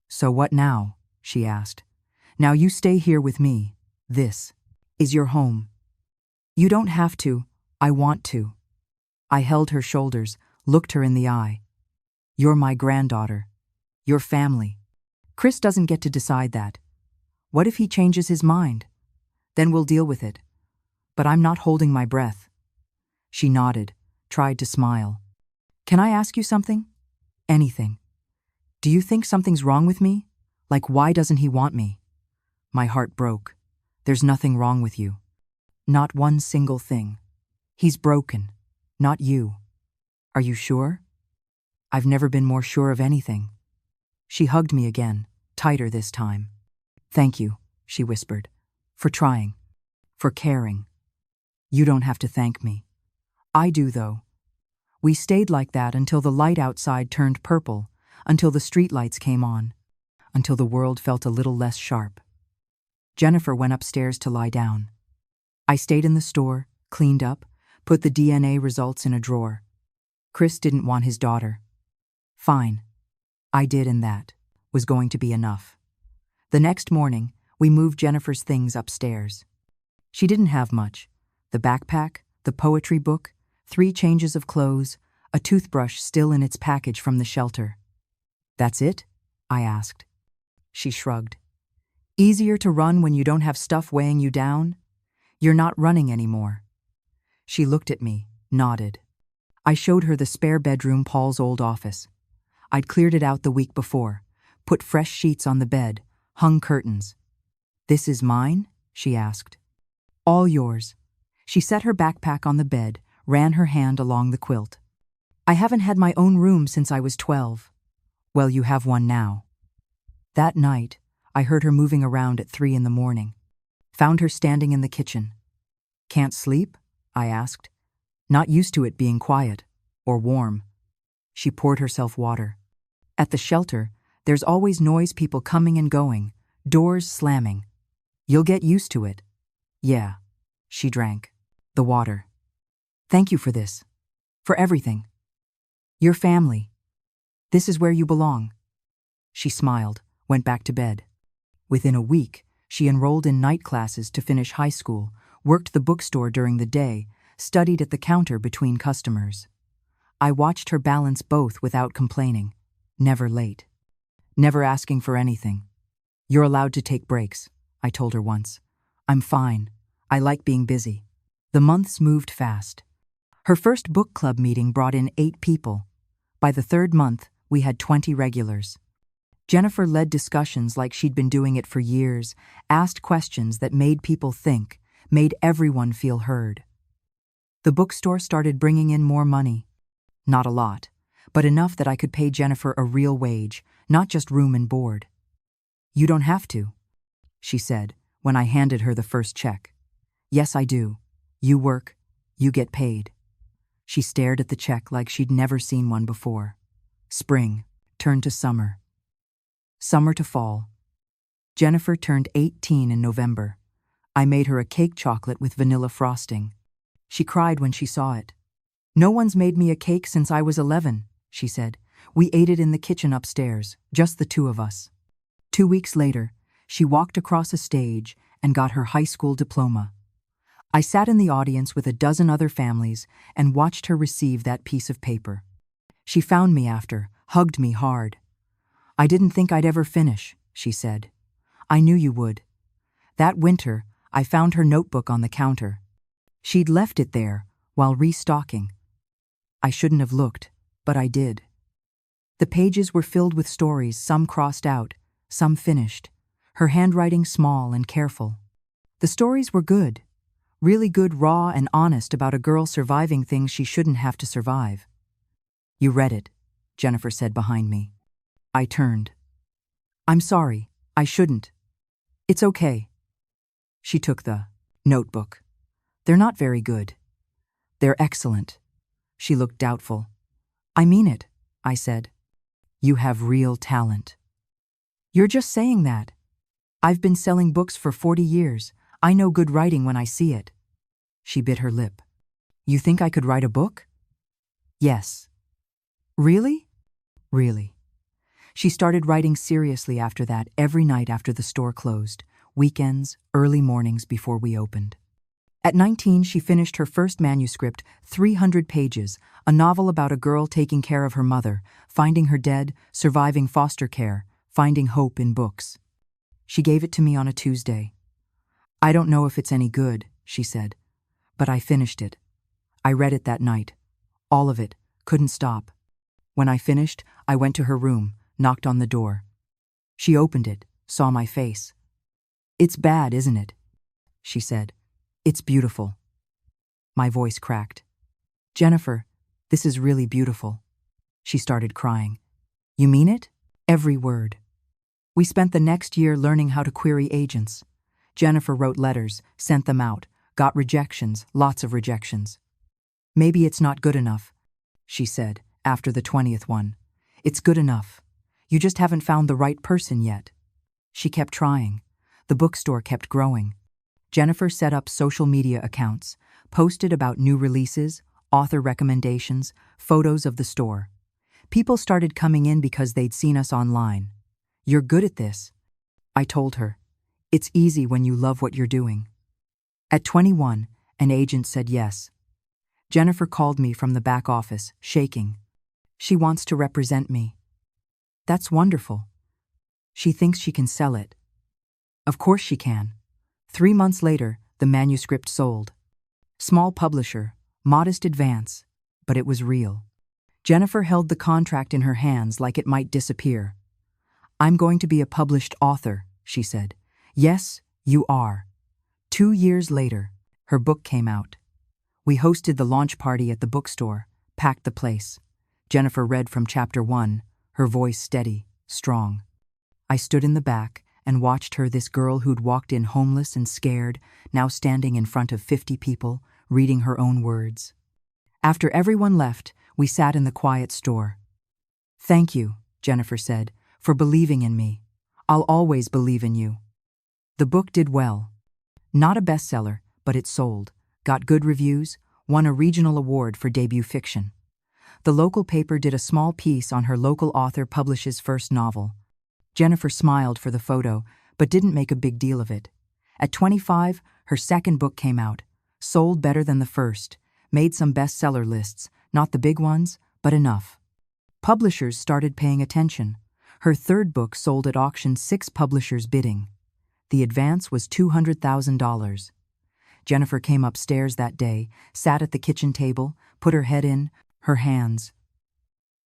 So what now? She asked. Now you stay here with me. This is your home. You don't have to. I want to. I held her shoulders, looked her in the eye. You're my granddaughter. Your family. Chris doesn't get to decide that. What if he changes his mind? Then we'll deal with it. But I'm not holding my breath. She nodded, tried to smile. Can I ask you something? Anything. Do you think something's wrong with me? Like, why doesn't he want me? My heart broke. There's nothing wrong with you. Not one single thing. He's broken. Not you. Are you sure? I've never been more sure of anything. She hugged me again, tighter this time. Thank you, she whispered. For trying. For caring. You don't have to thank me. I do, though. We stayed like that until the light outside turned purple, until the streetlights came on. until the world felt a little less sharp. Jennifer went upstairs to lie down. I stayed in the store, cleaned up, put the DNA results in a drawer. Chris didn't want his daughter. Fine. I did, and that was going to be enough. The next morning, we moved Jennifer's things upstairs. She didn't have much. The backpack, the poetry book, 3 changes of clothes, a toothbrush still in its package from the shelter. That's it? I asked. She shrugged. Easier to run when you don't have stuff weighing you down? You're not running anymore. She looked at me, nodded. I showed her the spare bedroom, Paul's old office. I'd cleared it out the week before, put fresh sheets on the bed, hung curtains. This is mine? She asked. All yours. She set her backpack on the bed, ran her hand along the quilt. I haven't had my own room since I was 12. Well, you have one now. That night, I heard her moving around at 3 a.m. Found her standing in the kitchen. Can't sleep? I asked. Not used to it being quiet or warm. She poured herself water. At the shelter, there's always noise, people coming and going, doors slamming. You'll get used to it. Yeah. She drank the water. Thank you for this. For everything. Your family. This is where you belong. She smiled, went back to bed. Within a week, she enrolled in night classes to finish high school, worked the bookstore during the day, studied at the counter between customers. I watched her balance both without complaining. Never late. Never asking for anything. You're allowed to take breaks, I told her once. I'm fine. I like being busy. The months moved fast. Her first book club meeting brought in 8 people. By the 3rd month, we had 20 regulars. Jennifer led discussions like she'd been doing it for years, asked questions that made people think, made everyone feel heard. The bookstore started bringing in more money. Not a lot, but enough that I could pay Jennifer a real wage, not just room and board. You don't have to, she said when I handed her the first check. Yes, I do. You work, you get paid. She stared at the check like she'd never seen one before. Spring turned to summer. Summer to fall. Jennifer turned 18 in November. I made her a cake chocolate with vanilla frosting. She cried when she saw it. No one's made me a cake since I was 11, she said. We ate it in the kitchen upstairs, just the 2 of us. 2 weeks later, she walked across a stage and got her high school diploma. I sat in the audience with a dozen other families and watched her receive that piece of paper. She found me after, hugged me hard. I didn't think I'd ever finish, she said. I knew you would. That winter, I found her notebook on the counter. She'd left it there while restocking. I shouldn't have looked, but I did. The pages were filled with stories, some crossed out, some finished, her handwriting small and careful. The stories were good, really good, raw and honest, about a girl surviving things she shouldn't have to survive. You read it, Jennifer said behind me. I turned. I'm sorry, I shouldn't. It's okay. She took the notebook. They're not very good. They're excellent. She looked doubtful. I mean it, I said. You have real talent. You're just saying that. I've been selling books for 40 years. I know good writing when I see it. She bit her lip. You think I could write a book? Yes. Really? Really. She started writing seriously after that, every night after the store closed, weekends, early mornings before we opened. At 19, she finished her first manuscript, 300 pages, a novel about a girl taking care of her mother, finding her dead, surviving foster care, finding hope in books. She gave it to me on a Tuesday. I don't know if it's any good, she said, but I finished it. I read it that night. All of it, couldn't stop. When I finished, I went to her room, knocked on the door. She opened it, saw my face. It's bad, isn't it? She said. It's beautiful. My voice cracked. Jennifer, this is really beautiful. She started crying. You mean it? Every word. We spent the next year learning how to query agents. Jennifer wrote letters, sent them out, got rejections, lots of rejections. Maybe it's not good enough, she said, after the 20th one. It's good enough. You just haven't found the right person yet. She kept trying. The bookstore kept growing. Jennifer set up social media accounts, posted about new releases, author recommendations, photos of the store. People started coming in because they'd seen us online. You're good at this, I told her. It's easy when you love what you're doing. At 21, an agent said yes. Jennifer called me from the back office, shaking. She wants to represent me. That's wonderful. She thinks she can sell it. Of course she can. 3 months later, the manuscript sold. Small publisher, modest advance, but it was real. Jennifer held the contract in her hands like it might disappear. I'm going to be a published author, she said. Yes, you are. 2 years later, her book came out. We hosted the launch party at the bookstore, packed the place. Jennifer read from chapter 1, her voice steady, strong. I stood in the back and watched her, this girl who'd walked in homeless and scared, now standing in front of 50 people, reading her own words. After everyone left, we sat in the quiet store. Thank you, Jennifer said, for believing in me. I'll always believe in you. The book did well. Not a bestseller, but it sold, got good reviews, won a regional award for debut fiction. The local paper did a small piece on her local author publishes first novel. Jennifer smiled for the photo, but didn't make a big deal of it. At 25, her second book came out, sold better than the first, made some bestseller lists, not the big ones, but enough. Publishers started paying attention. Her third book sold at auction 6 publishers bidding. The advance was $200,000. Jennifer came upstairs that day, sat at the kitchen table, put her head in, her hands.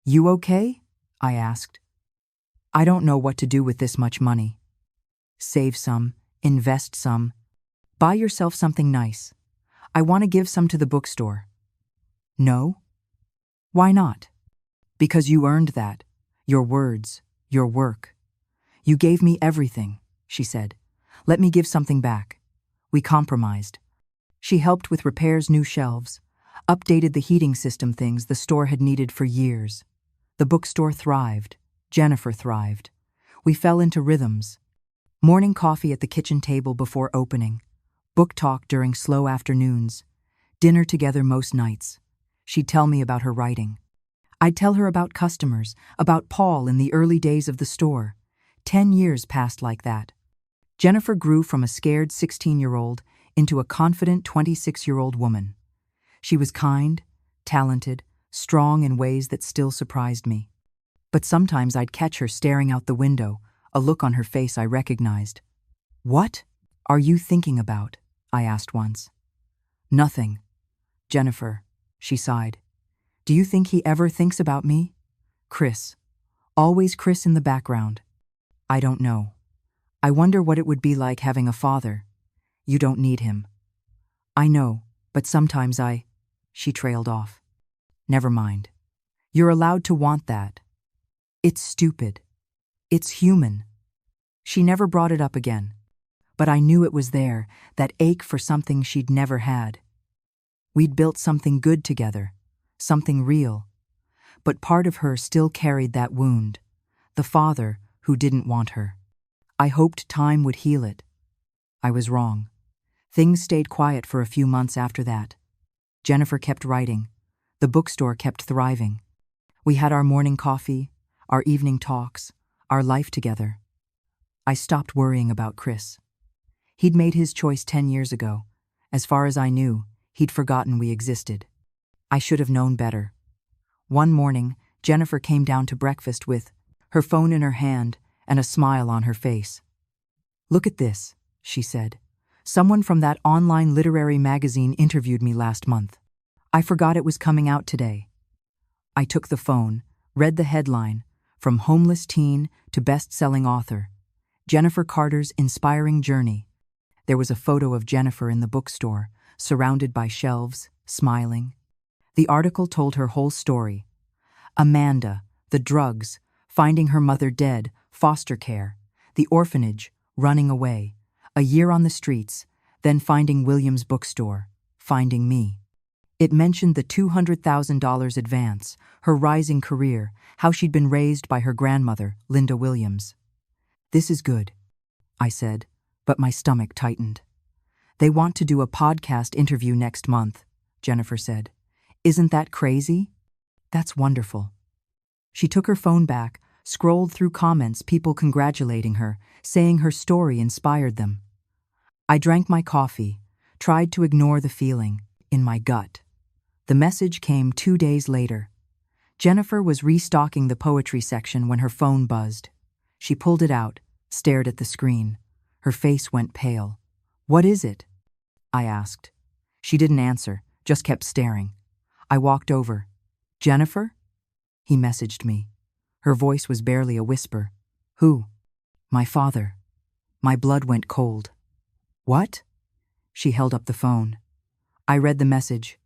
You okay? I asked. I don't know what to do with this much money. Save some, invest some. Buy yourself something nice. I want to give some to the bookstore. No? Why not? Because you earned that. Your words, your work. You gave me everything, she said. Let me give something back. We compromised. She helped with repairs, new shelves, updated the heating system, things the store had needed for years. The bookstore thrived. Jennifer thrived. We fell into rhythms. Morning coffee at the kitchen table before opening. Book talk during slow afternoons. Dinner together most nights. She'd tell me about her writing. I'd tell her about customers, about Paul in the early days of the store. 10 years passed like that. Jennifer grew from a scared 16-year-old into a confident 26-year-old woman. She was kind, talented, strong in ways that still surprised me. But sometimes I'd catch her staring out the window, a look on her face I recognized. What are you thinking about? I asked once. Nothing. Jennifer, she sighed. Do you think he ever thinks about me? Chris. Always Chris in the background. I don't know. I wonder what it would be like having a father. You don't need him. I know, but sometimes She trailed off. Never mind. You're allowed to want that. It's stupid. It's human. She never brought it up again. But I knew it was there, that ache for something she'd never had. We'd built something good together, something real. But part of her still carried that wound, the father who didn't want her. I hoped time would heal it. I was wrong. Things stayed quiet for a few months after that. Jennifer kept writing. The bookstore kept thriving. We had our morning coffee, our evening talks, our life together. I stopped worrying about Chris. He'd made his choice 10 years ago. As far as I knew, he'd forgotten we existed. I should have known better. One morning, Jennifer came down to breakfast with her phone in her hand and a smile on her face. Look at this, she said. Someone from that online literary magazine interviewed me last month. I forgot it was coming out today. I took the phone, read the headline, From Homeless Teen to Best-Selling Author, Jennifer Carter's Inspiring Journey. There was a photo of Jennifer in the bookstore, surrounded by shelves, smiling. The article told her whole story. Amanda, the drugs, finding her mother dead, foster care, the orphanage, running away, a year on the streets, then finding William's bookstore, finding me. It mentioned the $200,000 advance, her rising career, how she'd been raised by her grandmother, Linda Williams. "This is good," I said, but my stomach tightened. "They want to do a podcast interview next month," Jennifer said. "Isn't that crazy?" "That's wonderful." She took her phone back, scrolled through comments, people congratulating her, saying her story inspired them. I drank my coffee, tried to ignore the feeling in my gut. The message came 2 days later. Jennifer was restocking the poetry section when her phone buzzed. She pulled it out, stared at the screen. Her face went pale. "What is it?" I asked. She didn't answer, just kept staring. I walked over. "Jennifer?" He messaged me. Her voice was barely a whisper. "Who?" "My father." My blood went cold. "What?" She held up the phone. I read the message.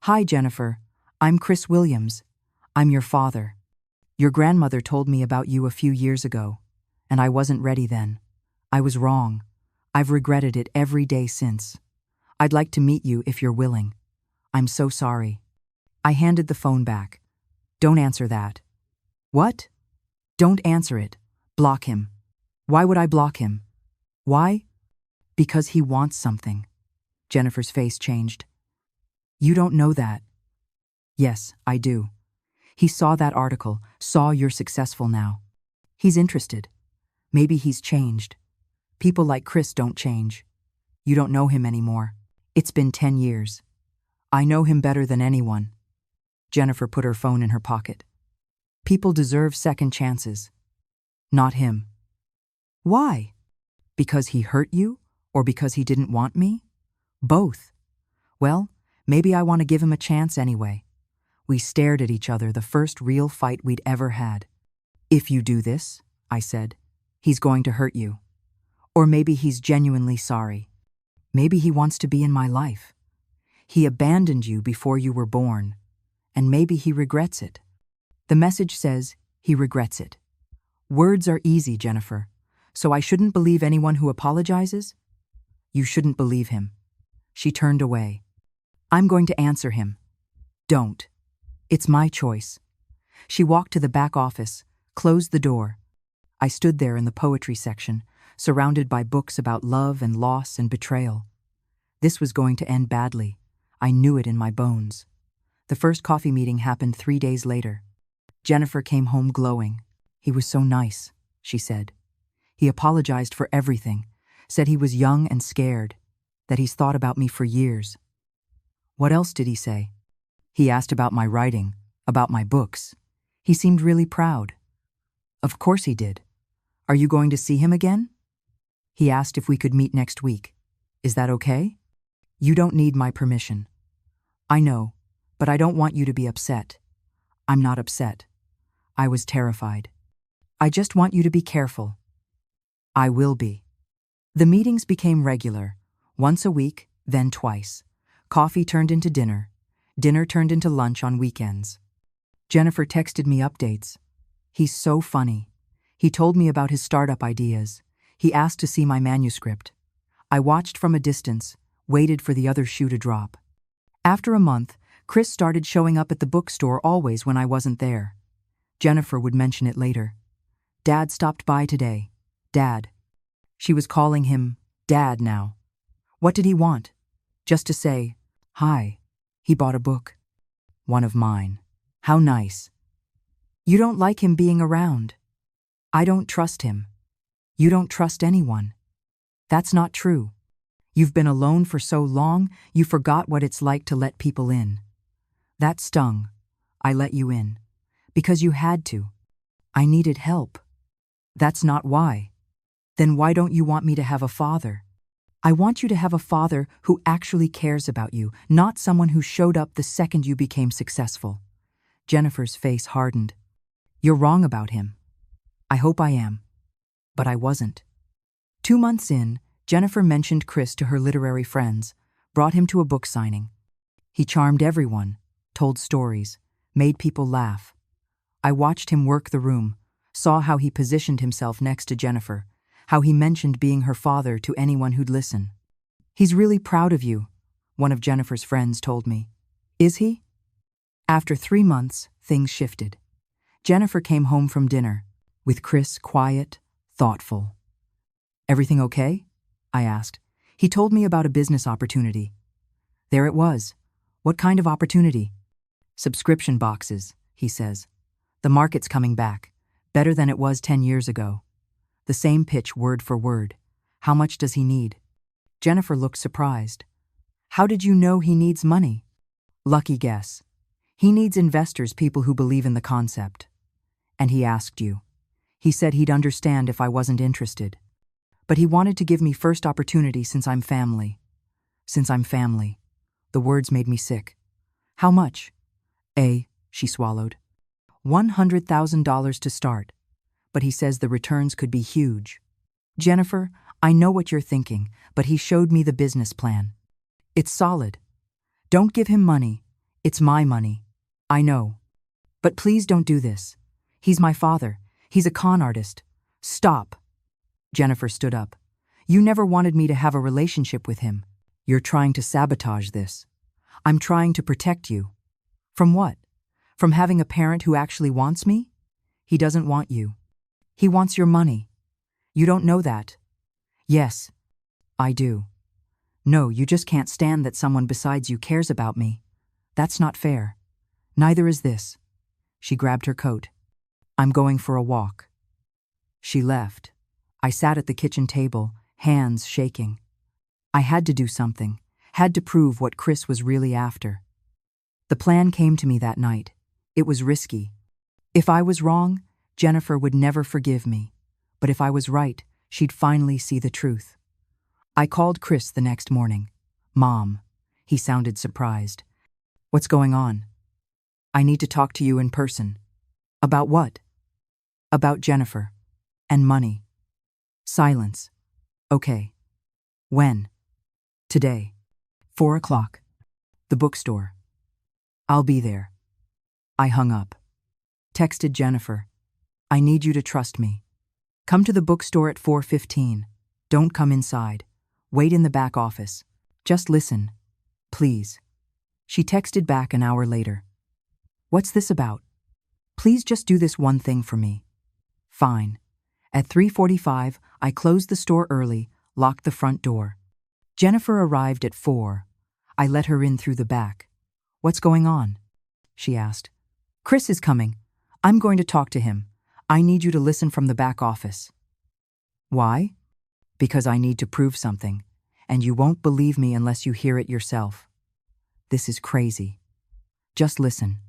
"Hi, Jennifer. I'm Chris Williams. I'm your father. Your grandmother told me about you a few years ago, and I wasn't ready then. I was wrong. I've regretted it every day since. I'd like to meet you if you're willing. I'm so sorry." I handed the phone back. "Don't answer that." "What?" "Don't answer it. Block him." "Why would I block him?" "Why?" "Because he wants something." Jennifer's face changed. "You don't know that." "Yes, I do. He saw that article, saw you're successful now. He's interested. Maybe he's changed. People like Chris don't change. You don't know him anymore. It's been 10 years. I know him better than anyone." Jennifer put her phone in her pocket. "People deserve second chances. Not him." "Why? Because he hurt you, or because he didn't want me?" "Both." "Well, maybe I want to give him a chance anyway." We stared at each other, the first real fight we'd ever had. "If you do this," I said, "he's going to hurt you. Or maybe he's genuinely sorry. Maybe he wants to be in my life. He abandoned you before you were born, and maybe he regrets it." The message says he regrets it. Words are easy, Jennifer, so I shouldn't believe anyone who apologizes? "You shouldn't believe him." She turned away. "I'm going to answer him." "Don't. It's my choice." She walked to the back office, closed the door. I stood there in the poetry section, surrounded by books about love and loss and betrayal. This was going to end badly. I knew it in my bones. The first coffee meeting happened 3 days later. Jennifer came home glowing. "He was so nice," she said. "He apologized for everything, said he was young and scared, that he's thought about me for years." "What else did he say?" "He asked about my writing, about my books. He seemed really proud." "Of course he did. Are you going to see him again?" "He asked if we could meet next week. Is that okay?" "You don't need my permission." "I know, but I don't want you to be upset." "I'm not upset." I was terrified. "I just want you to be careful." "I will be." The meetings became regular, once a week, then twice. Coffee turned into dinner. Dinner turned into lunch on weekends. Jennifer texted me updates. "He's so funny. He told me about his startup ideas. He asked to see my manuscript." I watched from a distance, waited for the other shoe to drop. After a month, Chris started showing up at the bookstore always when I wasn't there. Jennifer would mention it later. "Dad stopped by today. Dad." She was calling him Dad now. What did he want? Just to say, "Hi, he bought a book." "One of mine. How nice." "You don't like him being around." "I don't trust him." "You don't trust anyone." "That's not true. You've been alone for so long, you forgot what it's like to let people in." That stung. "I let you in. Because you had to. I needed help." "That's not why." "Then why don't you want me to have a father?" "I want you to have a father who actually cares about you, not someone who showed up the second you became successful." Jennifer's face hardened. "You're wrong about him." "I hope I am." But I wasn't. 2 months in, Jennifer mentioned Chris to her literary friends, brought him to a book signing. He charmed everyone, told stories, made people laugh. I watched him work the room, saw how he positioned himself next to Jennifer, how he mentioned being her father to anyone who'd listen. "He's really proud of you," one of Jennifer's friends told me. Is he? After 3 months, things shifted. Jennifer came home from dinner, with Chris quiet, thoughtful. Everything okay? I asked. He told me about a business opportunity. There it was. What kind of opportunity? Subscription boxes, he says. The market's coming back, better than it was 10 years ago. The same pitch word for word. How much does he need? Jennifer looked surprised. How did you know he needs money? Lucky guess. He needs investors, people who believe in the concept. And he asked you. He said he'd understand if I wasn't interested. But he wanted to give me first opportunity since I'm family. Since I'm family. The words made me sick. How much? She swallowed. $100,000 to start. But he says the returns could be huge. Jennifer, I know what you're thinking, but he showed me the business plan. It's solid. Don't give him money. It's my money. I know. But please don't do this. He's my father. He's a con artist. Stop. Jennifer stood up. You never wanted me to have a relationship with him. You're trying to sabotage this. I'm trying to protect you. From what? From having a parent who actually wants me? He doesn't want you. He wants your money. You don't know that. Yes, I do. No, you just can't stand that someone besides you cares about me. That's not fair. Neither is this. She grabbed her coat. I'm going for a walk. She left. I sat at the kitchen table, hands shaking. I had to do something, had to prove what Chris was really after. The plan came to me that night. It was risky. If I was wrong, Jennifer would never forgive me. But if I was right, she'd finally see the truth. I called Chris the next morning. Mom. He sounded surprised. What's going on? I need to talk to you in person. About what? About Jennifer. And money. Silence. Okay. When? Today. 4 o'clock. The bookstore. I'll be there. I hung up. Texted Jennifer. I need you to trust me. Come to the bookstore at 4:15. Don't come inside. Wait in the back office. Just listen. Please. She texted back an hour later. What's this about? Please just do this one thing for me. Fine. At 3:45, I closed the store early, locked the front door. Jennifer arrived at 4. I let her in through the back. What's going on? She asked. Chris is coming. I'm going to talk to him. I need you to listen from the back office. Why? Because I need to prove something, and you won't believe me unless you hear it yourself. This is crazy. Just listen.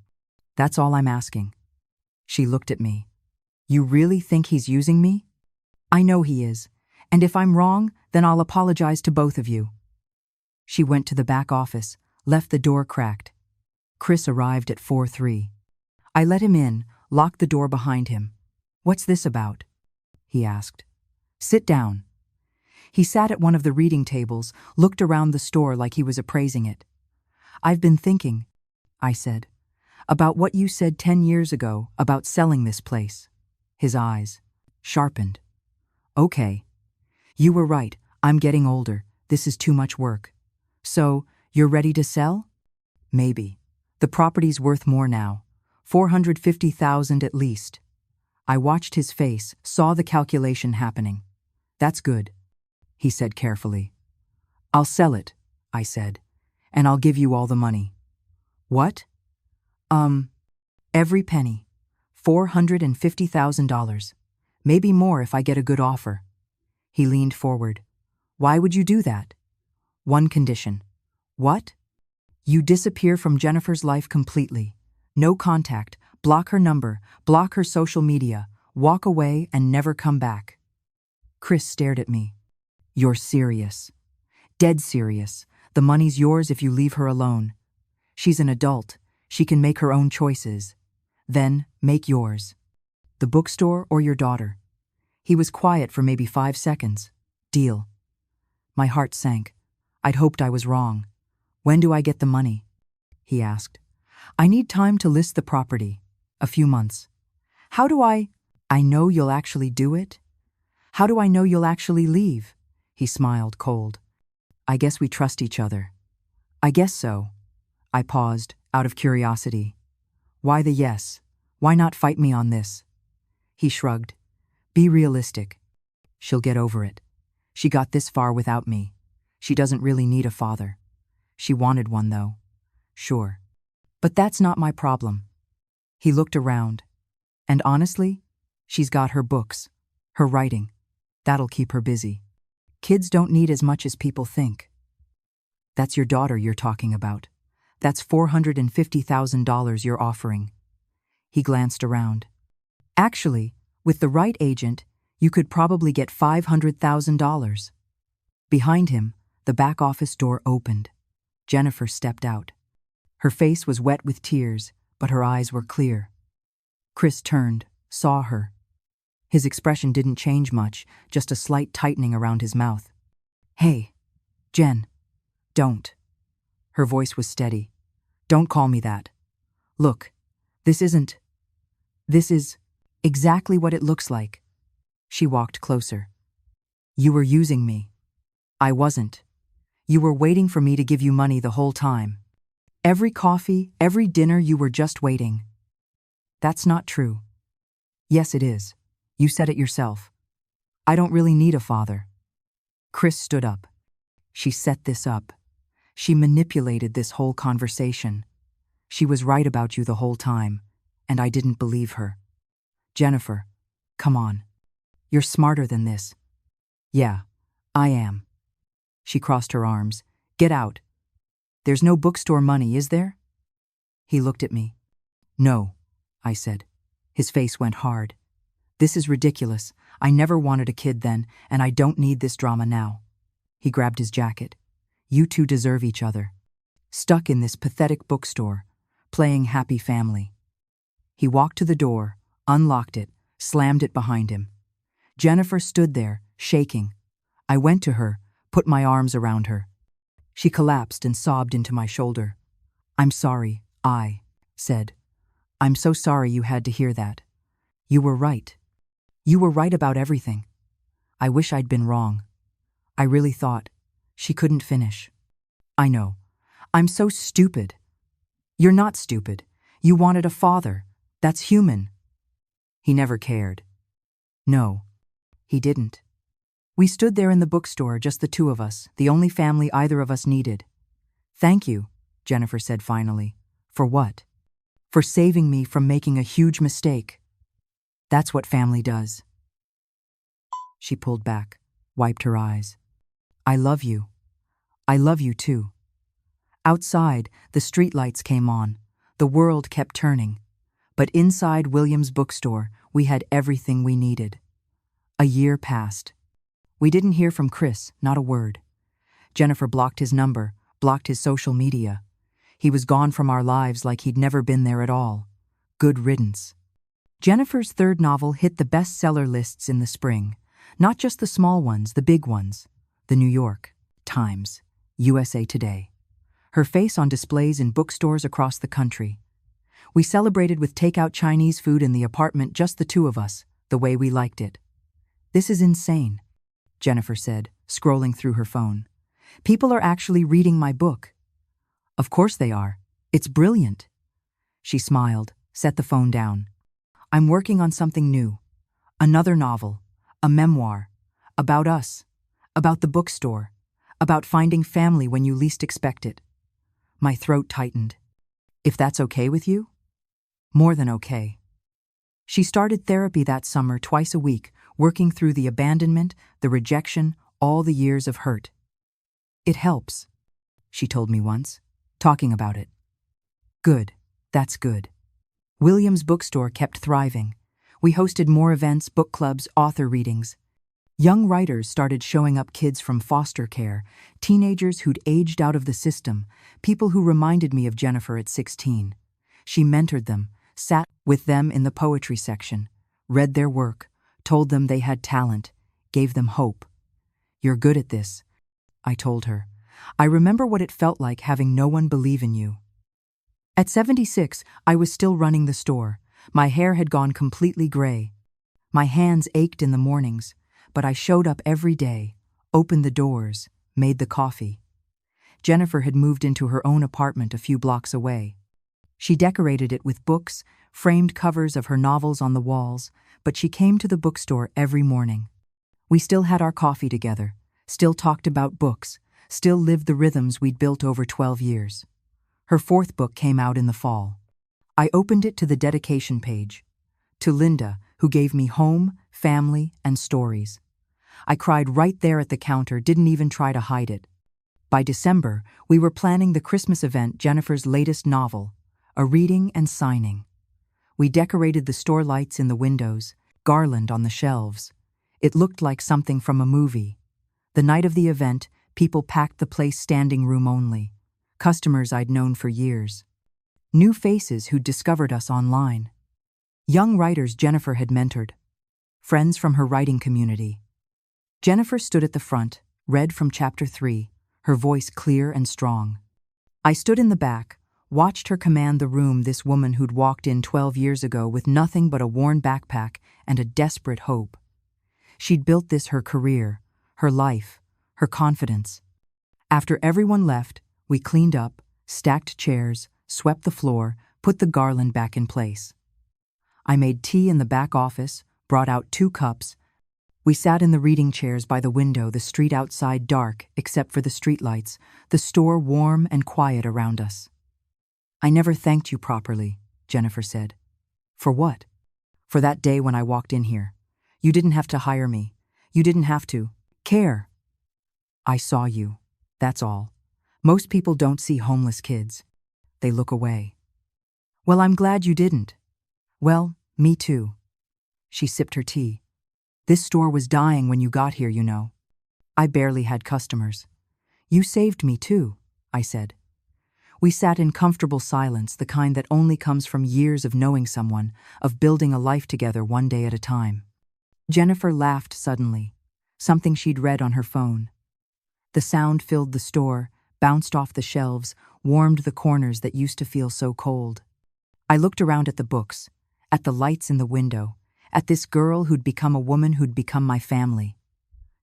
That's all I'm asking. She looked at me. You really think he's using me? I know he is, and if I'm wrong, then I'll apologize to both of you. She went to the back office, left the door cracked. Chris arrived at 4:03. I let him in, locked the door behind him. What's this about? He asked. Sit down. He sat at one of the reading tables, looked around the store like he was appraising it. I've been thinking, I said, about what you said 10 years ago about selling this place. His eyes sharpened. Okay. You were right. I'm getting older. This is too much work. So, you're ready to sell? Maybe. The property's worth more now. $450,000 at least. I watched his face, saw the calculation happening. That's good, he said carefully. I'll sell it, I said, and I'll give you all the money. What? Every penny. $450,000. Maybe more if I get a good offer. He leaned forward. Why would you do that? One condition. What? You disappear from Jennifer's life completely. No contact, block her number, block her social media, walk away and never come back. Chris stared at me. You're serious. Dead serious. The money's yours if you leave her alone. She's an adult. She can make her own choices. Then, make yours. The bookstore or your daughter. He was quiet for maybe 5 seconds. Deal. My heart sank. I'd hoped I was wrong. When do I get the money? He asked. I need time to list the property. A few months. How do I know you'll actually do it? How do I know you'll actually leave? He smiled cold. I guess we trust each other. I guess so. I paused, Out of curiosity. Why the yes? Why not fight me on this? He shrugged. Be realistic. She'll get over it. She got this far without me. She doesn't really need a father. She wanted one, though. Sure. But that's not my problem. He looked around. And honestly, she's got her books, her writing. That'll keep her busy. Kids don't need as much as people think. That's your daughter you're talking about. That's $450,000 you're offering. He glanced around. Actually, with the right agent, you could probably get $500,000. Behind him, the back office door opened. Jennifer stepped out. Her face was wet with tears, but her eyes were clear. Chris turned, saw her. His expression didn't change much, just a slight tightening around his mouth. Hey, Jen, don't. Her voice was steady. Don't call me that. Look, this is exactly what it looks like. She walked closer. You were using me. I wasn't. You were waiting for me to give you money the whole time. Every coffee, every dinner, you were just waiting. That's not true. Yes, it is. You said it yourself. I don't really need a father. Chris stood up. She set this up. She manipulated this whole conversation. She was right about you the whole time, and I didn't believe her. Jennifer, come on. You're smarter than this. Yeah, I am. She crossed her arms. Get out. There's no bookstore money, is there? He looked at me. No, I said. His face went hard. This is ridiculous. I never wanted a kid then, and I don't need this drama now. He grabbed his jacket. You two deserve each other. Stuck in this pathetic bookstore, playing happy family. He walked to the door, unlocked it, slammed it behind him. Jennifer stood there, shaking. I went to her, put my arms around her. She collapsed and sobbed into my shoulder. I'm sorry, I said. I'm so sorry you had to hear that. You were right. You were right about everything. I wish I'd been wrong. I really thought. She couldn't finish. I know. I'm so stupid. You're not stupid. You wanted a father. That's human. He never cared. No, he didn't. We stood there in the bookstore, just the two of us, the only family either of us needed. Thank you, Jennifer said finally. For what? For saving me from making a huge mistake. That's what family does. She pulled back, wiped her eyes. I love you. I love you too. Outside, the streetlights came on. The world kept turning. But inside William's bookstore, we had everything we needed. A year passed. We didn't hear from Chris, not a word. Jennifer blocked his number, blocked his social media. He was gone from our lives like he'd never been there at all. Good riddance. Jennifer's third novel hit the bestseller lists in the spring. Not just the small ones, the big ones. The New York Times, USA Today. Her face on displays in bookstores across the country. We celebrated with takeout Chinese food in the apartment, just the two of us, the way we liked it. This is insane, Jennifer said, scrolling through her phone. People are actually reading my book. Of course they are. It's brilliant. She smiled, set the phone down. I'm working on something new. Another novel, a memoir, about us, about the bookstore, about finding family when you least expect it. My throat tightened. If that's okay with you? More than okay. She started therapy that summer twice a week, working through the abandonment, the rejection, all the years of hurt. It helps, she told me once, talking about it. Good, that's good. William's bookstore kept thriving. We hosted more events, book clubs, author readings. Young writers started showing up, kids from foster care, teenagers who'd aged out of the system, people who reminded me of Jennifer at 16. She mentored them, sat with them in the poetry section, read their work, told them they had talent, gave them hope. You're good at this, I told her. I remember what it felt like having no one believe in you. At 76, I was still running the store. My hair had gone completely gray. My hands ached in the mornings, but I showed up every day, opened the doors, made the coffee. Jennifer had moved into her own apartment a few blocks away. She decorated it with books, framed covers of her novels on the walls, but she came to the bookstore every morning. We still had our coffee together, still talked about books, still lived the rhythms we'd built over 12 years. Her fourth book came out in the fall. I opened it to the dedication page. To Linda, who gave me home, family, and stories. I cried right there at the counter, didn't even try to hide it. By December, we were planning the Christmas event, Jennifer's latest novel, a reading and signing. We decorated the store lights in the windows, garland on the shelves. It looked like something from a movie. The night of the event, people packed the place standing room only. Customers I'd known for years. New faces who'd discovered us online. Young writers Jennifer had mentored. Friends from her writing community. Jennifer stood at the front, read from chapter 3, her voice clear and strong. I stood in the back, watched her command the room, this woman who'd walked in 12 years ago with nothing but a worn backpack and a desperate hope. She'd built this her career, her life, her confidence. After everyone left, we cleaned up, stacked chairs, swept the floor, put the garland back in place. I made tea in the back office, brought out 2 cups. We sat in the reading chairs by the window, the street outside dark except for the streetlights, the store warm and quiet around us. "I never thanked you properly," Jennifer said. "For what?" "For that day when I walked in here. You didn't have to hire me. You didn't have to care. I saw you. That's all. Most people don't see homeless kids. They look away." "Well, I'm glad you didn't." "Well, me too." She sipped her tea. "This store was dying when you got here, you know. I barely had customers. You saved me too," I said. We sat in comfortable silence, the kind that only comes from years of knowing someone, of building a life together one day at a time. Jennifer laughed suddenly, something she'd read on her phone. The sound filled the store, bounced off the shelves, warmed the corners that used to feel so cold. I looked around at the books, at the lights in the window, at this girl who'd become a woman who'd become my family.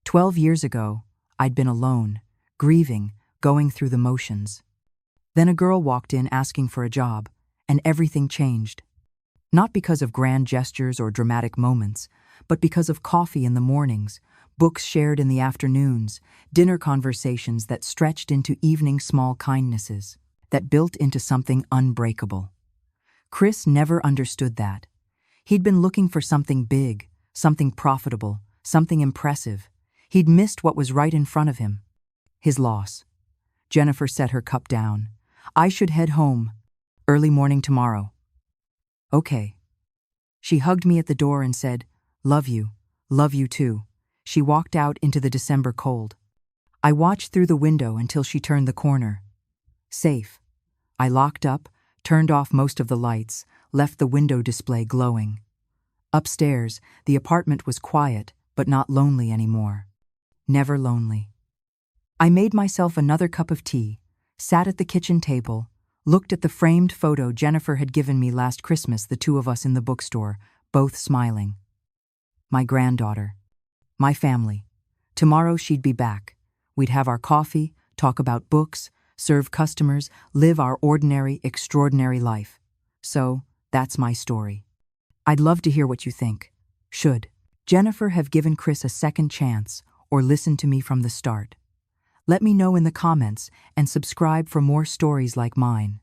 12 years ago, I'd been alone, grieving, going through the motions. Then a girl walked in asking for a job, and everything changed. Not because of grand gestures or dramatic moments, but because of coffee in the mornings, books shared in the afternoons, dinner conversations that stretched into evening small kindnesses, that built into something unbreakable. Chris never understood that. He'd been looking for something big, something profitable, something impressive. He'd missed what was right in front of him. His loss. Jennifer set her cup down. "I should head home. Early morning tomorrow." "Okay." She hugged me at the door and said, love you too." She walked out into the December cold. I watched through the window until she turned the corner. Safe. I locked up, turned off most of the lights, left the window display glowing. Upstairs, the apartment was quiet, but not lonely anymore. Never lonely. I made myself another cup of tea, sat at the kitchen table, looked at the framed photo Jennifer had given me last Christmas, the 2 of us in the bookstore, both smiling. My granddaughter. My family. Tomorrow she'd be back. We'd have our coffee, talk about books, serve customers, live our ordinary, extraordinary life. So, that's my story. I'd love to hear what you think. Should Jennifer have given Chris a second chance or listened to me from the start? Let me know in the comments and subscribe for more stories like mine.